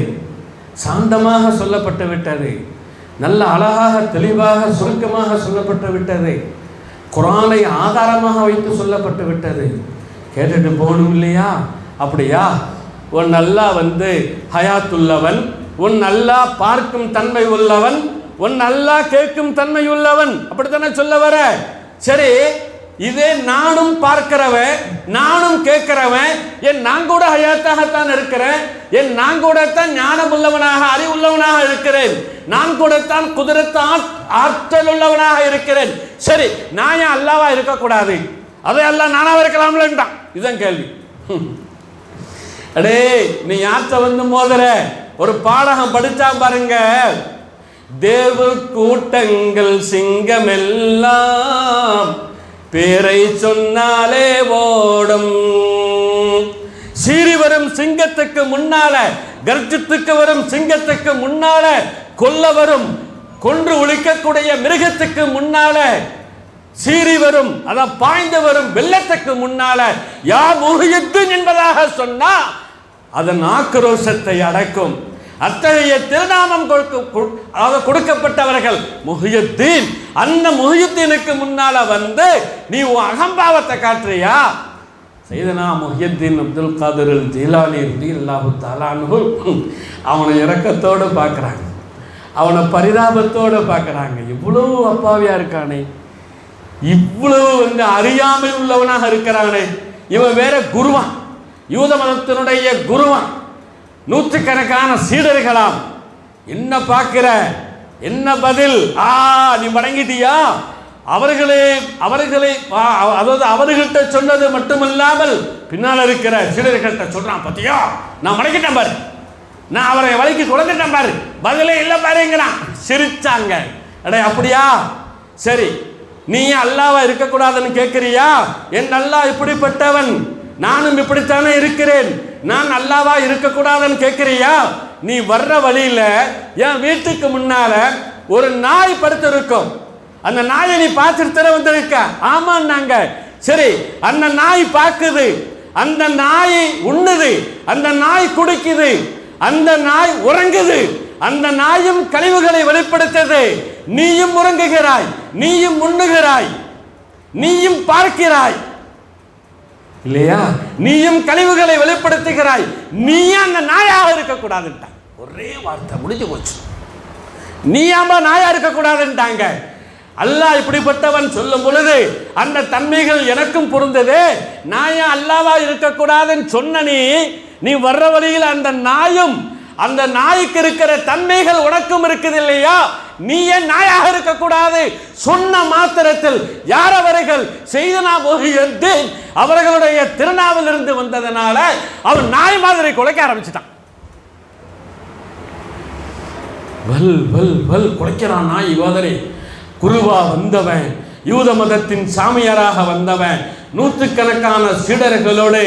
சாந்தமாக சொல்லப்பட்டு விட்டது, நல்ல அழகாக தெளிவாக சுருக்கமாக சொல்லப்பட்டு விட்டது, குர்ஆனை ஆதாரமாக வைத்து சொல்லப்பட்டு விட்டது. கேட்டுட்டு போகணும் இல்லையா? அப்படியா? உன் அல்லாஹ் வந்து ஹயாத்துள்ளவன், உன் அல்லாஹ் பார்க்கும் தன்மை உள்ளவன், உன் அல்லாஹ் கேட்கும் தன்மை உள்ளவன், அப்படித்தானே சொல்ல வர? சரி, இதே நானும் பார்க்கிறவன், நானும் கேட்கிறவன், என் நான் கூட ஹயாத்தாகத்தான் இருக்கிறேன், என் நான் கூட தான் ஞானம் உள்ளவனாக அறிவுள்ளவனாக இருக்கிறேன், நான் கூட தான் குதிரத்து ஆற்றல் உள்ளவனாக இருக்கிறேன். சரி, நான் ஏன் அல்லாவா இருக்கக்கூடாது? அதை அல்லாஹ் நானாக இருக்கலாம்லன்றான். இதுதான் கேள்வி. அடே, நீ யார்கிட்ட வந்து மோதுற? ஒரு பாடகம் படிச்சா பாருங்க, தேவ கூட்டங்கள் சிங்கமெல்லாம் பேரை சொன்னாலே ஓடும். சீறி வரும் சிங்கத்துக்கு முன்னால, கர்ஜத்துக்கு வரும் சிங்கத்துக்கு முன்னால, கொல்ல வரும், கொன்று ஒழிக்கக்கூடிய மிருகத்துக்கு முன்னால, சீறி வரும், அதான் பாய்ந்து வரும் வெள்ளத்துக்கு முன்னால யா முஹியுத்தீன் என்பதாக சொன்னா அதன் ஆக்ரோஷத்தை அடக்கும். அத்தகைய திருநாமம் கொடுக்கப்பட்டவர்கள் முஹியுத்தீன். அந்த முஹியுத்தீனுக்கு முன்னால வந்து நீ உன் அகம்பாவத்தை காட்டுறியா? சையதுனா முஹியுத்தீன் அப்துல் காதிர் ஜீலானி ரலியல்லாஹு தஆலா அன்ஹு அவனை இரக்கத்தோடு பார்க்குறாங்க, அவனை பரிதாபத்தோடு பார்க்குறாங்க. இவ்வளோ அப்பாவியாக இருக்கானே, இவ்வளவு அறியாமை உள்ளவனாக இருக்கிறானே, இவன் வேற குருவான், யூத மதத்தினுடைய குருவான், நூற்றுக்கணக்கான சீடர்களாம். என்ன பார்க்கிற, என்ன பதில்? நீ வணங்கிட்டியா? அவர்களே அதாவது அவர்கள்ட்ட சொன்னது மட்டுமில்லாமல் பின்னால் இருக்கிற சீடர்கள்ட்ட சொல்றான், பத்தியா நான் வணங்கிட்டேன் பாரு, நான் அவரை வழிக்கு குழந்துட்டேன் பாரு, பதிலே இல்லை பாருங்கிறான். சிரிச்சாங்க. அடே அப்படியா, சரி நீ அல்லாவா இருக்கக்கூடாதுன்னு கேட்கிறியா? என் அல்லாஹ் இப்படிப்பட்டவன், நானும் இப்படித்தானே இருக்கிறேன், நான் அல்லாவா இருக்கக்கூடாதுன்னு கேட்கிறியா? நீ வர்ற வழியில என் வீட்டுக்கு முன்னால ஒரு நாய் படுத்து இருக்கும், அந்த நாயை நீ பார்த்துட்டு வந்திருக்க. ஆமான்னாங்க. சரி, அந்த நாய் பார்க்குது, அந்த நாய் உண்ணுது, அந்த நாய் குடிக்குது, அந்த நாய் உறங்குது, அந்த நாயும் கழிவுகளை வெளிப்படுத்தது. நீயும் உறங்குகிறாய், நீயும் உண்ணுகிறாய், நீயும் பார்க்கிறாய் இல்லையா? நீயும் கழிவுகளை வெளிப்படுத்துகிறாய், நீயும் அந்த நாயாக இருக்கக்கூடாதுன்ட்டாங்க. ஒரே வார்த்தை முடிஞ்சு போச்சு. நீயாம நாயா இருக்கக்கூடாதுன்ட்டாங்க. அல்லாஹ் இப்படிப்பட்டவன் சொல்லும் பொழுது அந்த தன்மைகள் எனக்கும் பொருந்தது. நாயா அல்லாவா இருக்கக்கூடாதுன்னு சொன்ன நீ வர்ற வழியில் அந்த நாயும், அந்த நாய்க்கு இருக்கிற தன்மைகள் உனக்கும் இருக்குது இல்லையா? நீ ஏன் நாயாக இருக்கக்கூடாது? சொன்ன மாத்திரத்தில் யார் அவர்கள்? செய்தனா முஹியுத்தீன் அவர்களுடைய திருநாவிலிருந்து வந்ததனால அவன் நாய் மாதிரி குலைக்க ஆரம்பிச்சிட்டான். வல் வல் வல் குலைக்கிறான் நாய். யோதனை குருவா வந்தவன், யூத மதத்தின் சாமியாராக வந்தவன், நூற்றுக்கணக்கான சீடர்களோடு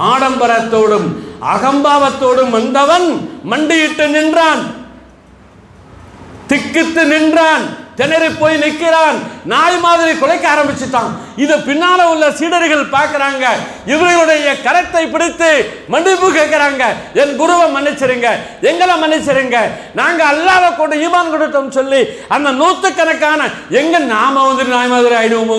ஆடம்பரத்தோடும் அகம்பாவத்தோடும் வந்தவன் மண்டியிட்டு நின்றான், திக்கித்து நின்றான், திணறி போய் நிற்கிறான், நாய் மாதிரி குலைக்க ஆரம்பிச்சுட்டான். இதை பின்னால உள்ள சீடர்கள் பார்க்கிறாங்க. இவர்களுடைய கரத்தை பிடித்து மன்னிப்பு கேட்கிறாங்க. என் குருவை மன்னிச்சிருங்க, எங்களை மன்னிச்சிருங்க, நாங்க அல்லாஹ்வை கொண்டு ஈமான் கொடுத்தோம் சொல்லி அந்த நூற்றுக்கணக்கான எங்க நாம நாய் மாதிரி ஆயிடுவோம்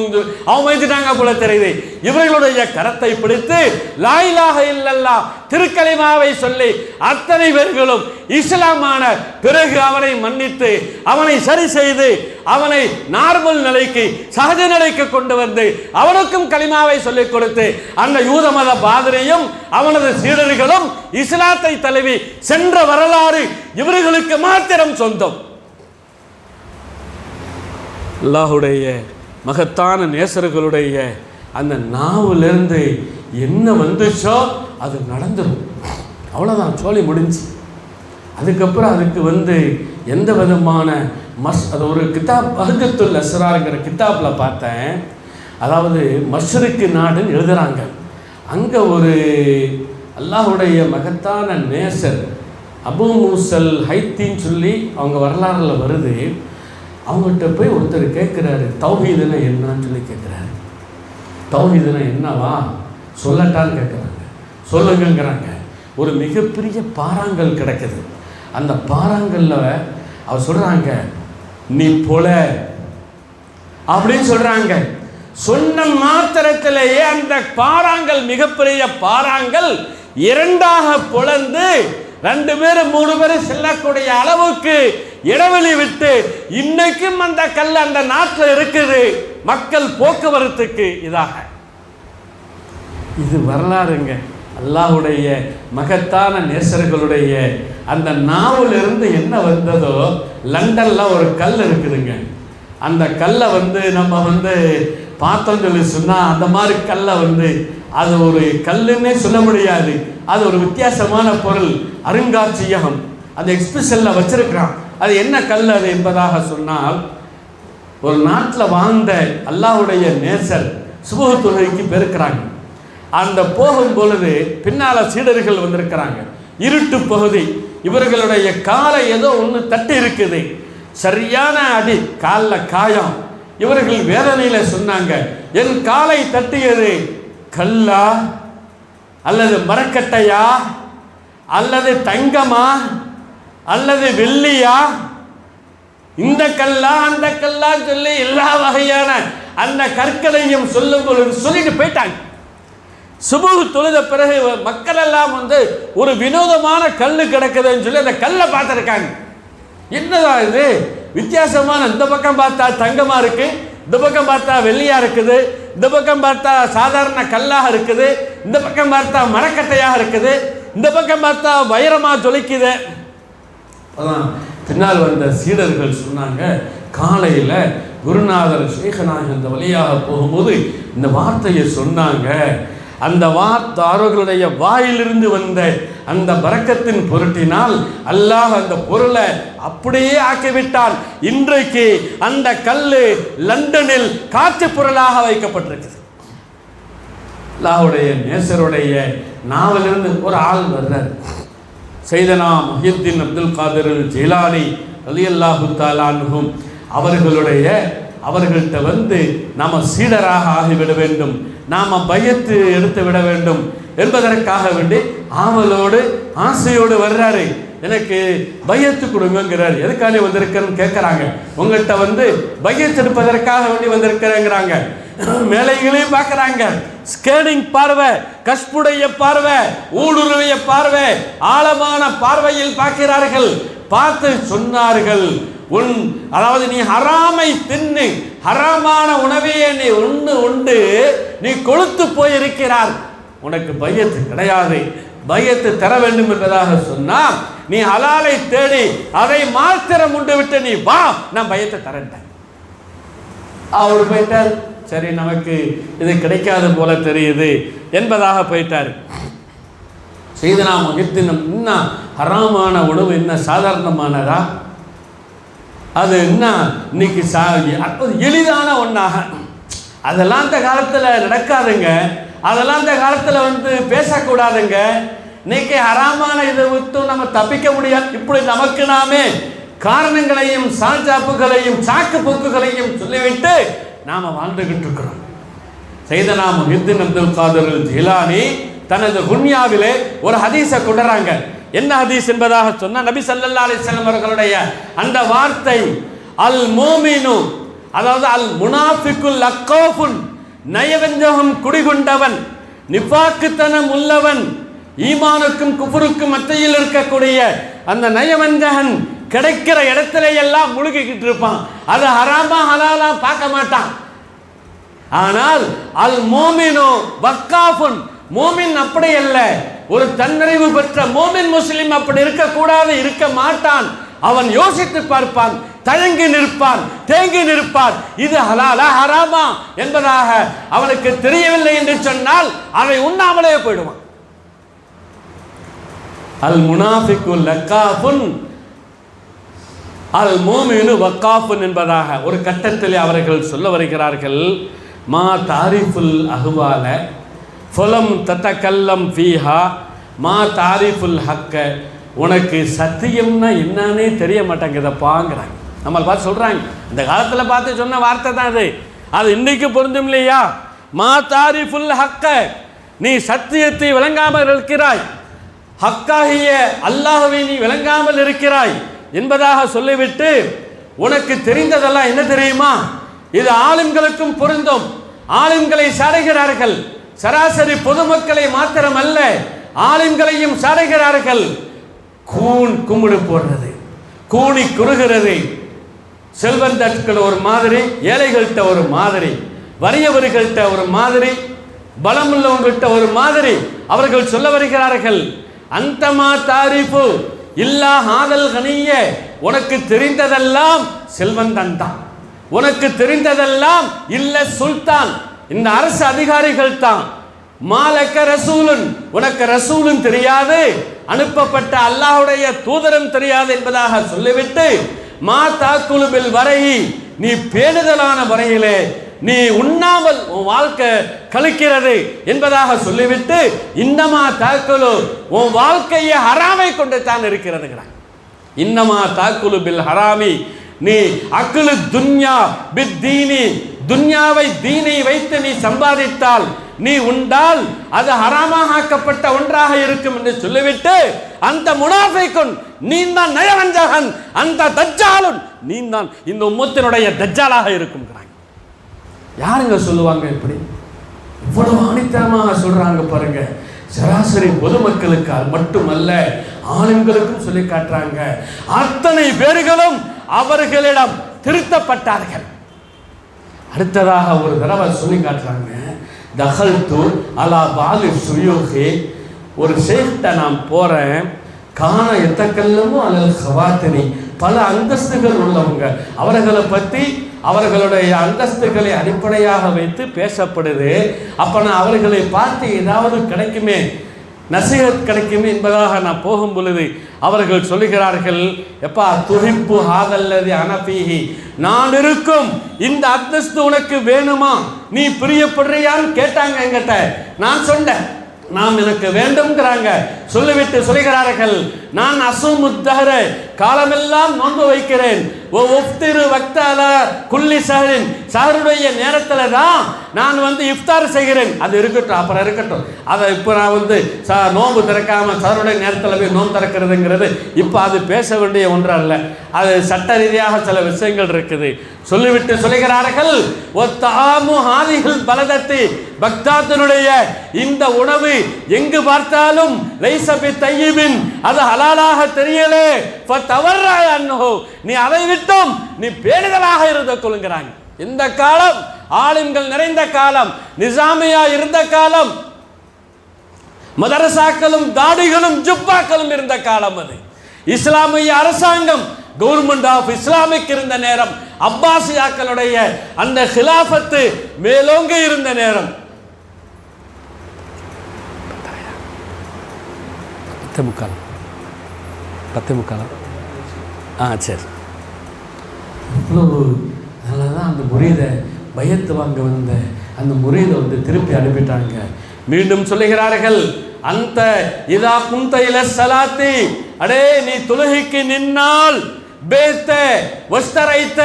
அவங்க வைத்துட்டாங்க போல தெரியுது. இவர்களுடைய கரத்தை பிடித்து லா இலாஹ இல்லல்லாஹ் திருக்கலிமாவை சொல்லி அத்தனை பேர்களும் இஸ்லாமான பிறகு அவனை மன்னித்து அவனை சரி செய்து அவனை நார்மல் நிலைக்கு, சகஜ நிலைக்கு கொண்டு வந்து அவனுக்கும் கலிமாவை சொல்லிக் கொடுத்து அந்த யூத மத பாதிரியும் அவனது சீடர்களும் இஸ்லாத்தை தழுவி சென்ற வரலாறு இவர்களுக்கு மாத்திரம் சொந்தம். அல்லாஹ்வுடைய மகத்தான நேசர்களுடைய அந்த நாவிலிருந்து என்ன வந்துச்சோ அது நடந்துடும். அவ்வளோதான், சோழி முடிஞ்சு. அதுக்கப்புறம் அதுக்கு எந்த விதமான அது ஒரு கிதாப் பஹ்ஜத்துல் அஸ்ரார்ங்கிற கிதாப்பில் பார்த்தேன். அதாவது மஷ்ரிக்கு நாடுன்னு எழுதுகிறாங்க. அங்கே ஒரு அல்லாஹுடைய மகத்தான நேசர் அபு மூசல் ஹைத்தின்னு சொல்லி அவங்க வரலாறுல வருது. அவங்கள்ட்ட போய் ஒருத்தர் கேட்குறாரு, தௌஹீதுனா என்னன்னு சொல்லி கேட்குறாரு. தௌஹீதுனா என்னவா சொல்லட்டான்னு கேட்குறாங்க. சொல்லுங்கிறாங்க. ஒரு மிகப்பெரிய பாறாங்கல் கிடைக்குது. அந்த பாறாங்கல்ல அவர் சொல்கிறாங்க, நீ போல அப்படின்னு சொல்கிறாங்க. சொன்ன மாத்திரத்திலேயே அந்த பாறாங்கல், மிகப்பெரிய பாறாங்கல் இரண்டாக பொளந்து 2 பேர் 3 பேர் செல்லக்கூடிய அளவுக்கு இடைவெளி விட்டு இன்னைக்கும் அந்த கல் அந்த நாட்டில் இருக்குது, மக்கள் போக்குவரத்துக்கு இதாக. இது வரலாறுங்க. அல்லாஹ்வுடைய மகத்தான நேசர்களுடைய அந்த நாவிலிருந்து என்ன வந்ததோ, லண்டன்ல ஒரு கல் இருக்குதுங்க. அந்த கல்லை நம்ம பார்த்தோம் சொல்லி சொன்னால் அந்த மாதிரி கல்லை அது ஒரு கல்லுன்னே சொல்ல முடியாது. அது ஒரு வித்தியாசமான பொருள். அருங்காட்சியகம் அந்த எக்ஸ்பிஷனில் வச்சிருக்கிறான். அது என்ன கல் அது என்பதாக சொன்னால், ஒரு நாட்டில் வாழ்ந்த அல்லாஹ்வுடைய நேசர் சுபஹ் தொழுகைக்கு பெருக்கிறாங்க. அந்த போகும் பொழுது பின்னால் சீடர்கள் வந்திருக்கிறாங்க. இருட்டு பகுதி. இவர்களுடைய காலை ஏதோ ஒன்று தட்டி இருக்குது, சரியான அடி, காலில் காயம். இவர்கள் வேதனையில் சொன்னாங்க, என் காலை தட்டியது கல்லா அல்லது மரக்கட்டையா அல்லது தங்கமா அல்லது வெள்ளியா, இந்த கல்லா அந்த கல்லா சொல்லி எல்லா வகையான அந்த கற்களையும் சொல்லும் பொழுது சொல்லிட்டு போயிட்டாங்க. சுபஹ் தொழுத பிறகு மக்கள் எல்லாம் வந்து ஒரு வினோதமான கல் கிடக்குதுன்னு சொல்லி அந்த கல்லை பார்த்துருக்காங்க. என்னதான் இது வித்தியாசமான, இந்த பக்கம் பார்த்தா தங்கமாக இருக்கு, இந்த பக்கம் பார்த்தா வெள்ளியாக இருக்குது, இந்த பக்கம் பார்த்தா சாதாரண கல்லாக இருக்குது, இந்த பக்கம் பார்த்தா மரக்கட்டையாக இருக்குது, இந்த பக்கம் பார்த்தா வைரமாக ஜொலிக்குது. அதான் பின்னால் வந்த சீடர்கள் சொன்னாங்க, காலையில் குருநாதர் சேகநாயகன் அந்த வழியாக போகும்போது இந்த வார்த்தையை சொன்னாங்க. அந்த வார்த்தை அவர்களுடைய வாயிலிருந்து வந்த அந்த பரக்கத்தின் பொருட்டினால் அல்லாஹ் அந்த பொருளை அப்படியே ஆக்கிவிட்டான். இன்றைக்கு அந்த கல் லண்டனில் காட்சி பொருளாக வைக்கப்பட்டிருக்குது. அல்லாஹ்வுடைய நேசருடைய நாவலிருந்து ஒரு ஆள் வர்றார். சையதனா முஹியுத்தீன் அப்துல் காதிர் ஜிலானி ரலியல்லாஹு தஆலா அன்ஹு அவர்கள்ட்ட வந்து நாம் சீடராக ஆகிவிட வேண்டும், நாம் பையத்து எடுத்து விட வேண்டும் என்பதற்காக வேண்டி ஆவலோடு ஆசையோடு வர்றாரு. எனக்கு பையத்து கொடுங்கிறார். எதுக்காக வந்திருக்கிறேன்னு கேட்குறாங்க. உங்கள்கிட்ட வந்து பையத்து எடுப்பதற்காக வேண்டி வந்திருக்கிறேங்கிறாங்க. மேலைகளையும் பார்க்குறாங்க. ஸ்கேனிங் பார்வை, கஷ்புடைய பார்வை, ஊடுருவிய பார்வை, ஆழமான பார்வையில் பார்க்கிறார்கள். பார்த்து சொன்னார்கள், அதாவது நீ ஹராமை தின்னு, ஹராமான உணவையே நீ உண்டு நீ கொழுத்து போயிருக்கிறார், உனக்கு பையத்து கிடையாது, பையத்து தர வேண்டும் என்பதாக சொன்னால் நீ ஹலாலை தேடி அதை மாத்திரம் உண்டு விட்டு நீ வா, நான் பையத்தை தரேன். அவர் போயிட்டார். சரி, நமக்கு இது கிடைக்காது போல தெரியுது என்பதாக போயிட்டார். செய்தனா முஹியுத்தீன் என்ன ஹராமான உணவு என்ன சாதாரணமானதா? அது என்ன இன்னைக்கு எளிதான ஒன்றாக, அதெல்லாம் அந்த காலத்தில் நடக்காதுங்க, அதெல்லாம் அந்த காலத்தில் வந்து பேசக்கூடாதுங்க. இன்னைக்கு ஹராமான இதை விட்டு நம்ம தப்பிக்க முடியாது. இப்படி நமக்கு நாமே காரணங்களையும் சால்ஜாப்புகளையும் சாக்கு போக்குகளையும் சொல்லிவிட்டு நாம் வாழ்ந்துகிட்டு இருக்கிறோம். சையதனா முஹியுத்தீன் அப்துல் காதிர் ஜிலானி தனது குன்யாவிலே ஒரு ஹதீஸை கொண்டுறாங்க. என்ன ஹதீஸ் என்பதாக சொன்னால், நபி ஸல்லல்லாஹு அலைஹி வஸல்லம் அவர்களுடைய அந்த வார்த்தை, அல் மூமினு, அதாவது அல் முனாஃபிகுல் அக்காஃபுன், நயவஞ்சகம் குடிகொண்டவன், நிஃபாக்குத்தனம் உள்ளவன், ஈமானுக்கும் குஃபருக்கும் மத்தியில் இருக்கக்கூடிய அந்த நயவஞ்சகன் கிடைக்கிற இடத்துல எல்லாம் முழுகிக்கிட்டு இருப்பான். அது ஹராமா ஹலாலா பார்க்க மாட்டான். ஆனால் அல் மோமினு வக்காஃபுன், மோமின் அப்படி அல்ல. ஒரு தன்னிறைவு பெற்ற மோமின் முஸ்லிம் அப்படி இருக்கக்கூடாது, இருக்க மாட்டான். அவன் யோசித்து பார்ப்பான், தயங்கி நிற்பான், தேங்கி நிற்பான். இது ஹலாலா ஹராமா என்பதாக அவனுக்கு தெரியவில்லை என்று சொன்னால் அதை உண்ணாமலே போயிடுவான். அல் முனாஃபிகுல் லக்காஃபுன் அல் மோமினு வக்காஃபுன் என்பதாக ஒரு கட்டத்தில் அவர்கள் சொல்ல வருகிறார்கள். மா தாரிஃபுல் அஹ்வால ஃபலம் தத்தகல்லம் ஃபீஹா மா தாரிஃபுல் ஹக்க, உனக்கு சத்தியம்னா என்னன்னே தெரிய மாட்டேங்குதப்பாங்கிறாங்க. நம்மளை பார்த்து சொல்கிறாங்க. இந்த காலத்தில் பார்த்து சொன்ன வார்த்தை தான் அது. அது இன்னைக்கு பொருந்தும் இல்லையா? மா தாரிஃபுல் ஹக்க, நீ சத்தியத்தை விளங்காமல் இருக்கிறாய், ஹக்காகிய அல்லாஹ்வை நீ விளங்காமல் இருக்கிறாய் என்பதாக சொல்லிவிட்டு, உனக்கு தெரிந்ததெல்லாம் என்ன தெரியுமா? இது ஆலிம்களுக்கும் பொருந்தும். ஆலிம்களை சாடுகிறார்கள், சராசரி பொதுமக்களை மாத்திரமல்ல ஆலிம்களையும் சாடுகிறார்கள். கூன் கும்பிடு போடுறது, கூனி குறுகிறது, செல்வந்தர்கள் ஒரு மாதிரி, ஏழைகள்கிட்ட ஒரு மாதிரி, வறியவர்கள்ட்ட ஒரு மாதிரி, பலமுள்ளவங்கள்ட்ட ஒரு மாதிரி அவர்கள் சொல்ல வருகிறார்கள். அந்தமா தாரிஃபு இல்லா ஹாதல் கனிய, உனக்கு தெரிந்ததெல்லாம் செல்வந்தன் தான், உனக்கு தெரிந்ததெல்லாம் இல்ல சுல்தான், இந்த அரசு அதிகாரிகள் தான். மாலக்க ரசூலுன், உனக்கு ரசூலும் தெரியாது, அனுப்பப்பட்ட அல்லாஹ்வுடைய தூதரும் தெரியாது என்பதாக சொல்லிவிட்டு, மா தாக்குலு பில் வரையி, நீ பேணுதலான வரையிலே நீ உண்ணாமல் உன் வாழ்க்கை கழிக்கிறது என்பதாக சொல்லிவிட்டு, இன்னமா தாக்குலு, உன் வாழ்க்கையை ஹராமை கொண்டு தான் இருக்கிறதுங்கிறான். இன்னமா தாக்குலு பில் ஹராமி, நீ அக்குலு துன்யா பித் தீனி, துன்யாவை தீனை வைத்து நீ சம்பாதித்தால், நீ உண்டால் அது ஹராமாக ஆக்கப்பட்ட ஒன்றாக இருக்கும் என்று சொல்லிவிட்டு, அந்த முனாஃபிகுன், நீ தான் நயவஞ்சகன், அந்த தஜ்ஜாலுன், நீ தான் இந்த உம்மத்தினுடைய தஜ்ஜாலாக இருக்கும். யாருங்க சொல்லுவாங்க இப்படி? எவ்வளவு ஆணித்தரமாக சொல்றாங்க பாருங்க. சராசரி பொதுமக்களுக்கு மட்டுமல்ல, ஆளுங்களுக்கும் சொல்லி காட்டுறாங்க. அத்தனை பேர்களும் அவர்களிடம் திருத்தப்பட்டார்கள். அடுத்ததாக ஒரு தடவை சொல்லி காட்டுறாங்க, தகல்து அலா பாலி சுயூஹி, ஒரு ஷேக்ட்ட நான் போறேன், காண எத்தக்கல்லமும் அலல் ஹவாத்தினி, பல அந்தஸ்துகள் உள்ளவங்க, அவர்களை பற்றி அவர்களுடைய அந்தஸ்துகளை அடிப்படையாக வைத்து பேசப்படுது. அப்போ நான் அவர்களை பார்த்து ஏதாவது கிடைக்குமே, நசீஹத் கிடைக்குமே என்பதாக நான் போகும் பொழுது அவர்கள் சொல்லுகிறார்கள், எப்பா துஹிப்பு ஹாதல்லதி அனஃபீஹி, நான் இருக்கும் இந்த அந்தஸ்து உனக்கு வேணுமா, நீ பிரியப்படுறியான்னு கேட்டாங்க என்கிட்ட. நான் சொன்னேன், நாம் எனக்கு வேண்டும்ங்கிறாங்க. சொல்லிவிட்டு சொல்லுகிறார்கள், நான் அசுமுத்தஹர, காலமெல்லாம் நோன்பு வைக்கிறேன், ஓ உஃப்திரு வக்தல குல்லி சஹரின், சஹருடைய நேரத்தில் தான் நான் இஃப்தார் செய்கிறேன். அது இருக்கட்டும், அப்புறம் இருக்கட்டும். அதை இப்போ நான் நோன்பு திறக்காமல் சஹருடைய நேரத்தில் போய் நோன்பு திறக்கிறதுங்கிறது இப்போ அது பேச வேண்டிய ஒன்று அல்ல. அது சட்ட ரீதியாக சில விஷயங்கள் இருக்குது. சொல்லிவிட்டு சொல்லுகிறார்கள், ஒத்தாமு ஹாதிகள் பலதத்தி, பக்தாத்தினுடைய இந்த உணவு எங்கு பார்த்தாலும் லைசபி தையிபின், அது ஹலாலாக தெரியலே, நீ அதை விட்டும் நீ பேணுதலாக இருந்து கொள்கிறாங்க. இந்த காலம் ஆலிம்கள் நிறைந்த காலம், நிசாமியா இருந்த காலம், மதரசாக்களும் தாடிகளும் ஜுப்பாக்களும் இருந்த காலம். அது இஸ்லாமிய அரசாங்கம், கவர்மெண்ட் ஆஃப் இஸ்லாமிக் இருந்த நேரம், அப்பாசியாக்களுடைய அந்த ஹிலாஃபத்து மேலோங்கி இருந்த நேரம். பத்தே முக்காலம் சரி. இவ்வளவு நல்லா தான் அந்த முரீதை பயத்து வாங்க வந்த அந்த முரீதை திருப்பி அனுப்பிட்டாங்க. மீண்டும் சொல்லுகிறார்கள், அந்த இதா குந்த இல சலாத்தி, அடே நீ தொழுகைக்கு நின்னால், பேத்த வஸ்தரைத்த,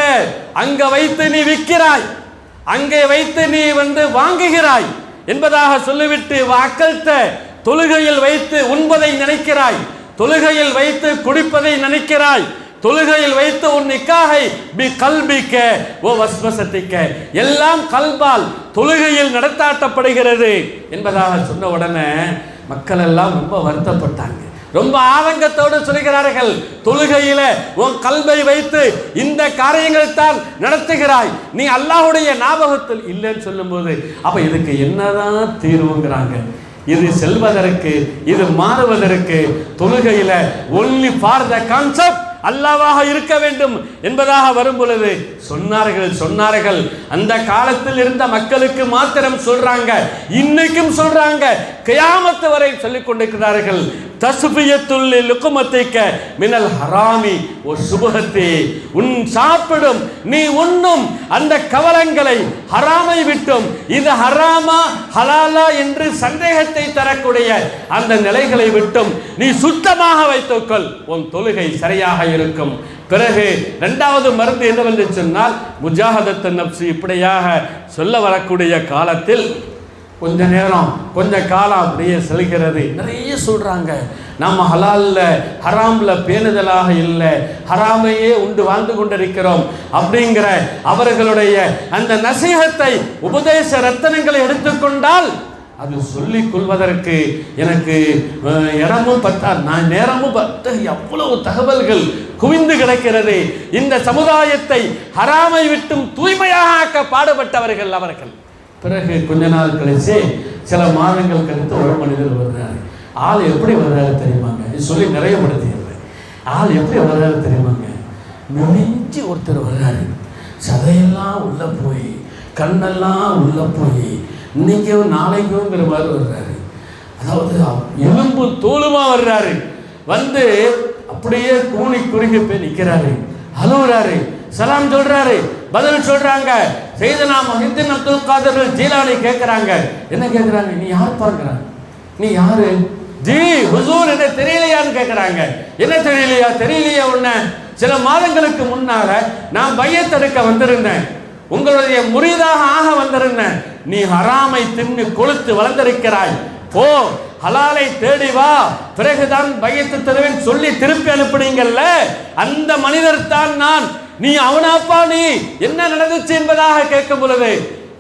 அங்க வைத்து நீ விற்கிறாய், அங்கே வைத்து நீ வாங்குகிறாய் என்பதாக சொல்லிவிட்டு, வாக்கல்த, தொழுகையில் வைத்து உண்பதை நினைக்கிறாய், தொழுகையில் வைத்து குடிப்பதை நினைக்கிறாய், தொழுகையில் வைத்து உன் நிக்காஹை பி கல்பிக்க ஓ வஸ்வசத்திக்க, எல்லாம் கல்பால் தொழுகையில் நடத்தாட்டப்படுகிறது என்பதாக சொன்ன உடனே மக்கள் எல்லாம் ரொம்ப வருத்தப்பட்டாங்க. ரொம்ப ஆதங்கத்தோடு சொல்கிறார்கள், தொழுகையில உன் கல்வை வைத்து இந்த காரியங்கள் தான் நடத்துகிறாய், நீ அல்லாஹ்வுடைய ஞாபகத்தில் இல்லைன்னு சொல்லும்போது அப்ப இதுக்கு என்னதான் தீர்வுங்கிறாங்க. இது செல்வதற்கு, இது மாறுவதற்கு தொழுகையில ஒன்லி ஃபார் த கான்செப்ட் அல்லாஹ்வாக இருக்க வேண்டும் என்பதாக வரும் பொழுது சொன்னார்கள் அந்த காலத்தில் இருந்த மக்களுக்கு மாத்திரம் சொல்றாங்க, இன்னைக்கும் சொல்றாங்க, கியாமத் வரை சொல்லிக் கொண்டிருக்கிறார்கள். தஸ்பியத்துல் லுக்மத்திக மினல் ஹராமி ஒ சுபஹத்தி, உன் சாப்பிடும் நீ உண்ணும் அந்த கவலங்களை ஹராமை விட்டும், இது ஹராமா ஹலாலா என்று சந்தேகத்தை தரக்கூடிய அந்த நிலைகளை விட்டும் நீ சுத்தமாக வைத்துக்கொள், உன் தொழுகை சரியாக இருக்கும். பிறகு இரண்டாவது மருந்து என்னவென்று சொன்னால் முஜாஹதத்து நப்சு. இப்படியாக சொல்ல வரக்கூடிய காலத்தில் கொஞ்ச நேரம் கொஞ்ச காலம் அப்படியே செல்கிறது. நிறைய சொல்றாங்க, நாம் ஹலால்ல ஹராம்ல பேணுதலாக இல்லை, ஹராமையே உண்டு வாழ்ந்து கொண்டிருக்கிறோம் அப்படிங்கிற அவர்களுடைய அந்த நசீஹத்தை உபதேச ரத்தனங்களை எடுத்துக்கொண்டால் அது சொல்லிக் கொள்வதற்கு எனக்கு இடமும் பத்தா, நான் நேரமும் பத்து, எவ்வளவு தகவல்கள் குவிந்து கிடக்கிறது. இந்த சமுதாயத்தை ஹராமை விட்டும் தூய்மையாக ஆக்க பாடுபட்டவர்கள் அவர்கள். பிறகு கொஞ்ச நாள் கழிச்சு, சில மாதங்கள் கழித்து ஒரு மனிதர் வர்றாரு. ஆள் எப்படி வர்றாரு தெரியுமாங்க? சொல்லி நிறைய படுத்திடுறேன். ஆள் எப்படி வர்றாரு தெரியுமாங்க? மெலிஞ்சு ஒருத்தர் வர்றாரு, சதையெல்லாம் உள்ள போய், கண்ணெல்லாம் உள்ள போய், இன்னைக்கும் நாளைக்குங்கிற மாதிரி வர்றாரு. அதாவது எலும்பு தோலுமா வர்றாரு. அப்படியே கூணி குறுகி போய் நிற்கிறாரு, அழுவுறாரு, சலாம் சொல்றாரு, பதில் சொல்றாங்க. செய்தனா மஹிதீன் அப்துல் காதர் ஜீலானி கேட்கிறாங்க, என்ன கேட்கிறாங்க? நீ யார் பார்க்கிறாங்க? நீ யாரு? ஜி ஹுசூர், என்ன தெரியலையான்னு கேட்கிறாங்க. என்ன தெரியலையா? தெரியலையா உன்ன? சில மாதங்களுக்கு முன்னால நான் பையத்தெடுக்க வந்திருந்தேன், உங்களுடைய முரீதாக ஆக வந்திருந்தேன். நீ ஹராமை தின்னு கொழுத்து வளர்ந்திருக்கிறாய், போ ஹலாலை தேடி வா, பிறகுதான் பையத்து தருவேன் சொல்லி திருப்பி அனுப்புனீங்கல்ல, அந்த மனிதர் தான் நான். நீ அவனாப்பா, நீ என்ன நடந்துச்சு என்பதாக கேட்கும் பொழுது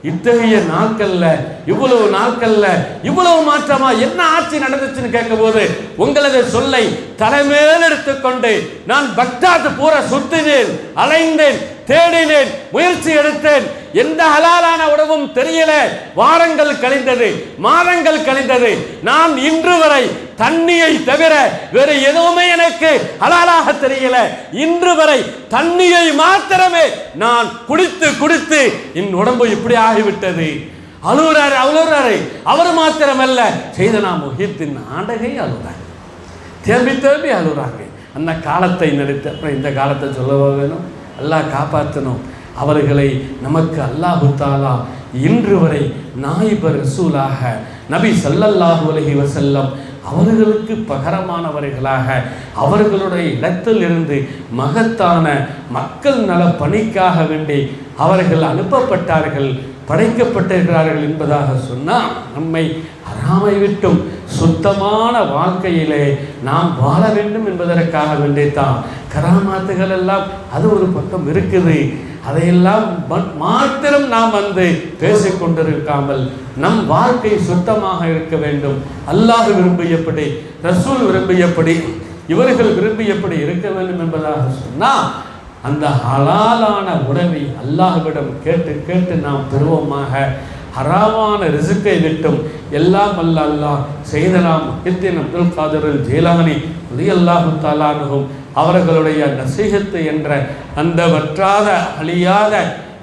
இத்தகைய நாட்கள்ல இவ்வளவு நாட்கள்ல இவ்வளவு மாற்றமா என்ன ஆட்சி நடந்துச்சுன்னு கேட்கும் போது உங்களது சொல்லை தலைமையில் எடுத்துக்கொண்டு நான் பக்தாத் பூரா சுத்தினேன், அலைந்தேன், தேடினேன், முயற்சி எடுத்தேன். எந்த ஹலாலான உணவும் தெரியல. வாரங்கள் கழிந்தது, மாதங்கள் கழிந்தது. நான் இன்று வரை தண்ணியை தவிர வேறு எதுவுமே எனக்கு ஹலாலாக தெரியல. இன்று வரை தண்ணியை மாத்திரமே நான் குடித்து குடித்து என் உடம்பு இப்படி ஆகிவிட்டது. அழுறாரு. அவர் மாத்திரமல்ல, செய்தனா முஹித்தின் ஆண்டகை அழுறாங்க, தேம்பி அழுறாங்க. அந்த காலத்தை நினைத்து அப்புறம் இந்த காலத்தை சொல்லவா வேணும்? அல்லாஹ் காப்பாற்றணும். அவர்களை நமக்கு அல்லாஹு தாலா இன்று வரை நாயிபர் ரசூலாக நபி ஸல்லல்லாஹு அலைஹி வஸல்லம் அவர்களுக்கு பகரமானவர்களாக அவர்களுடைய இடத்தில் இருந்து மகத்தான மக்கள் நல பணிக்காக வேண்டி அவர்கள் அனுப்பப்பட்டார்கள், படைக்கப்பட்டிருக்கிறார்கள் என்பதாக சொன்னால் நம்மை ஹராமை விட்டும் சுத்தமான வாழ்க்கையிலே நாம் வாழ வேண்டும் என்பதற்காக வேண்டித்தான். கராமாத்துகள் எல்லாம் அது ஒரு பக்கம் இருக்குது. அதையெல்லாம் மாத்திரம் நாம் பேசிக்கொண்டிருக்காமல் நம் வாழ்க்கை சுத்தமாக இருக்க வேண்டும். அல்லாஹ் விரும்பியபடி, ரசூல் விரும்பியபடி, இவர்கள் விரும்பியபடி இருக்க வேண்டும் என்பதாக சொன்னால் அந்த ஹலாலான உணவை அல்லாஹ்விடம் கேட்டு கேட்டு நாம் பெறுவோமாக. ஹராமான ரிசுக்கை விட்டும் எல்லாம் வல்ல அல்லாஹ் செய்தலாம் முஹித்தின் அப்துல் காதிர் ஜீலானி ரலியல்லாஹு தஆலா அன்ஹு அவர்களுடைய நசீஹத்து என்ற அந்த வற்றாத அழியாத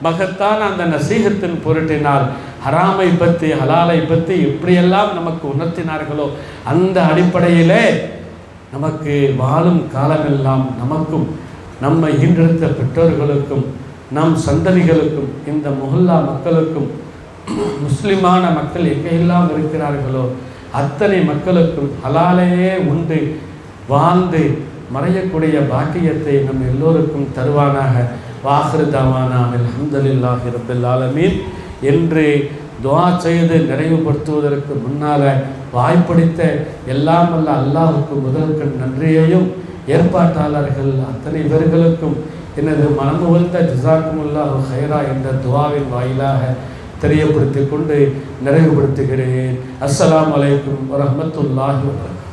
மகத்தான அந்த நசீஹத்தின் பொருட்டினால் ஹராமை பற்றி ஹலாலை பற்றி எப்படியெல்லாம் நமக்கு உணர்த்தினார்களோ அந்த அடிப்படையிலே நமக்கு வாழும் காலமெல்லாம் நமக்கும் நம்மை ஈன்றெடுத்த பெற்றோர்களுக்கும் நம் சந்ததிகளுக்கும் இந்த முஹல்லா மக்களுக்கும் முஸ்லிமான மக்கள் எங்கெல்லாம் இருக்கிறார்களோ அத்தனை மக்களுக்கும் ஹலாலையே உண்டு வாழ்ந்து மறையக்கூடிய பாக்கியத்தை நம் எல்லோருக்கும் தருவானாக. வாஹிரு தவானா அல்ஹம்துலில்லாஹி ரப்பில் ஆலமீன் என்று துஆ செய்து நிறைவுபடுத்துவதற்கு முன்னால் வாய்ப்பளித்த எல்லாம் வல்ல அல்லாஹ்வுக்கு முதல்கண் நன்றியையும் ஏற்பாட்டாளர்கள் அத்தனை பேர்களுக்கும் எனது மனமுவந்த ஜஸாக்குமுல்லாஹு ஹைரா என்ற துஆவின் வாயிலாக தெரியப்படுத்திக் கொண்டு நிறைவுபடுத்துகிறேன். அஸ்ஸலாமு அலைக்கும் வரஹ்மத்துல்லாஹி வபரகாத்துஹு.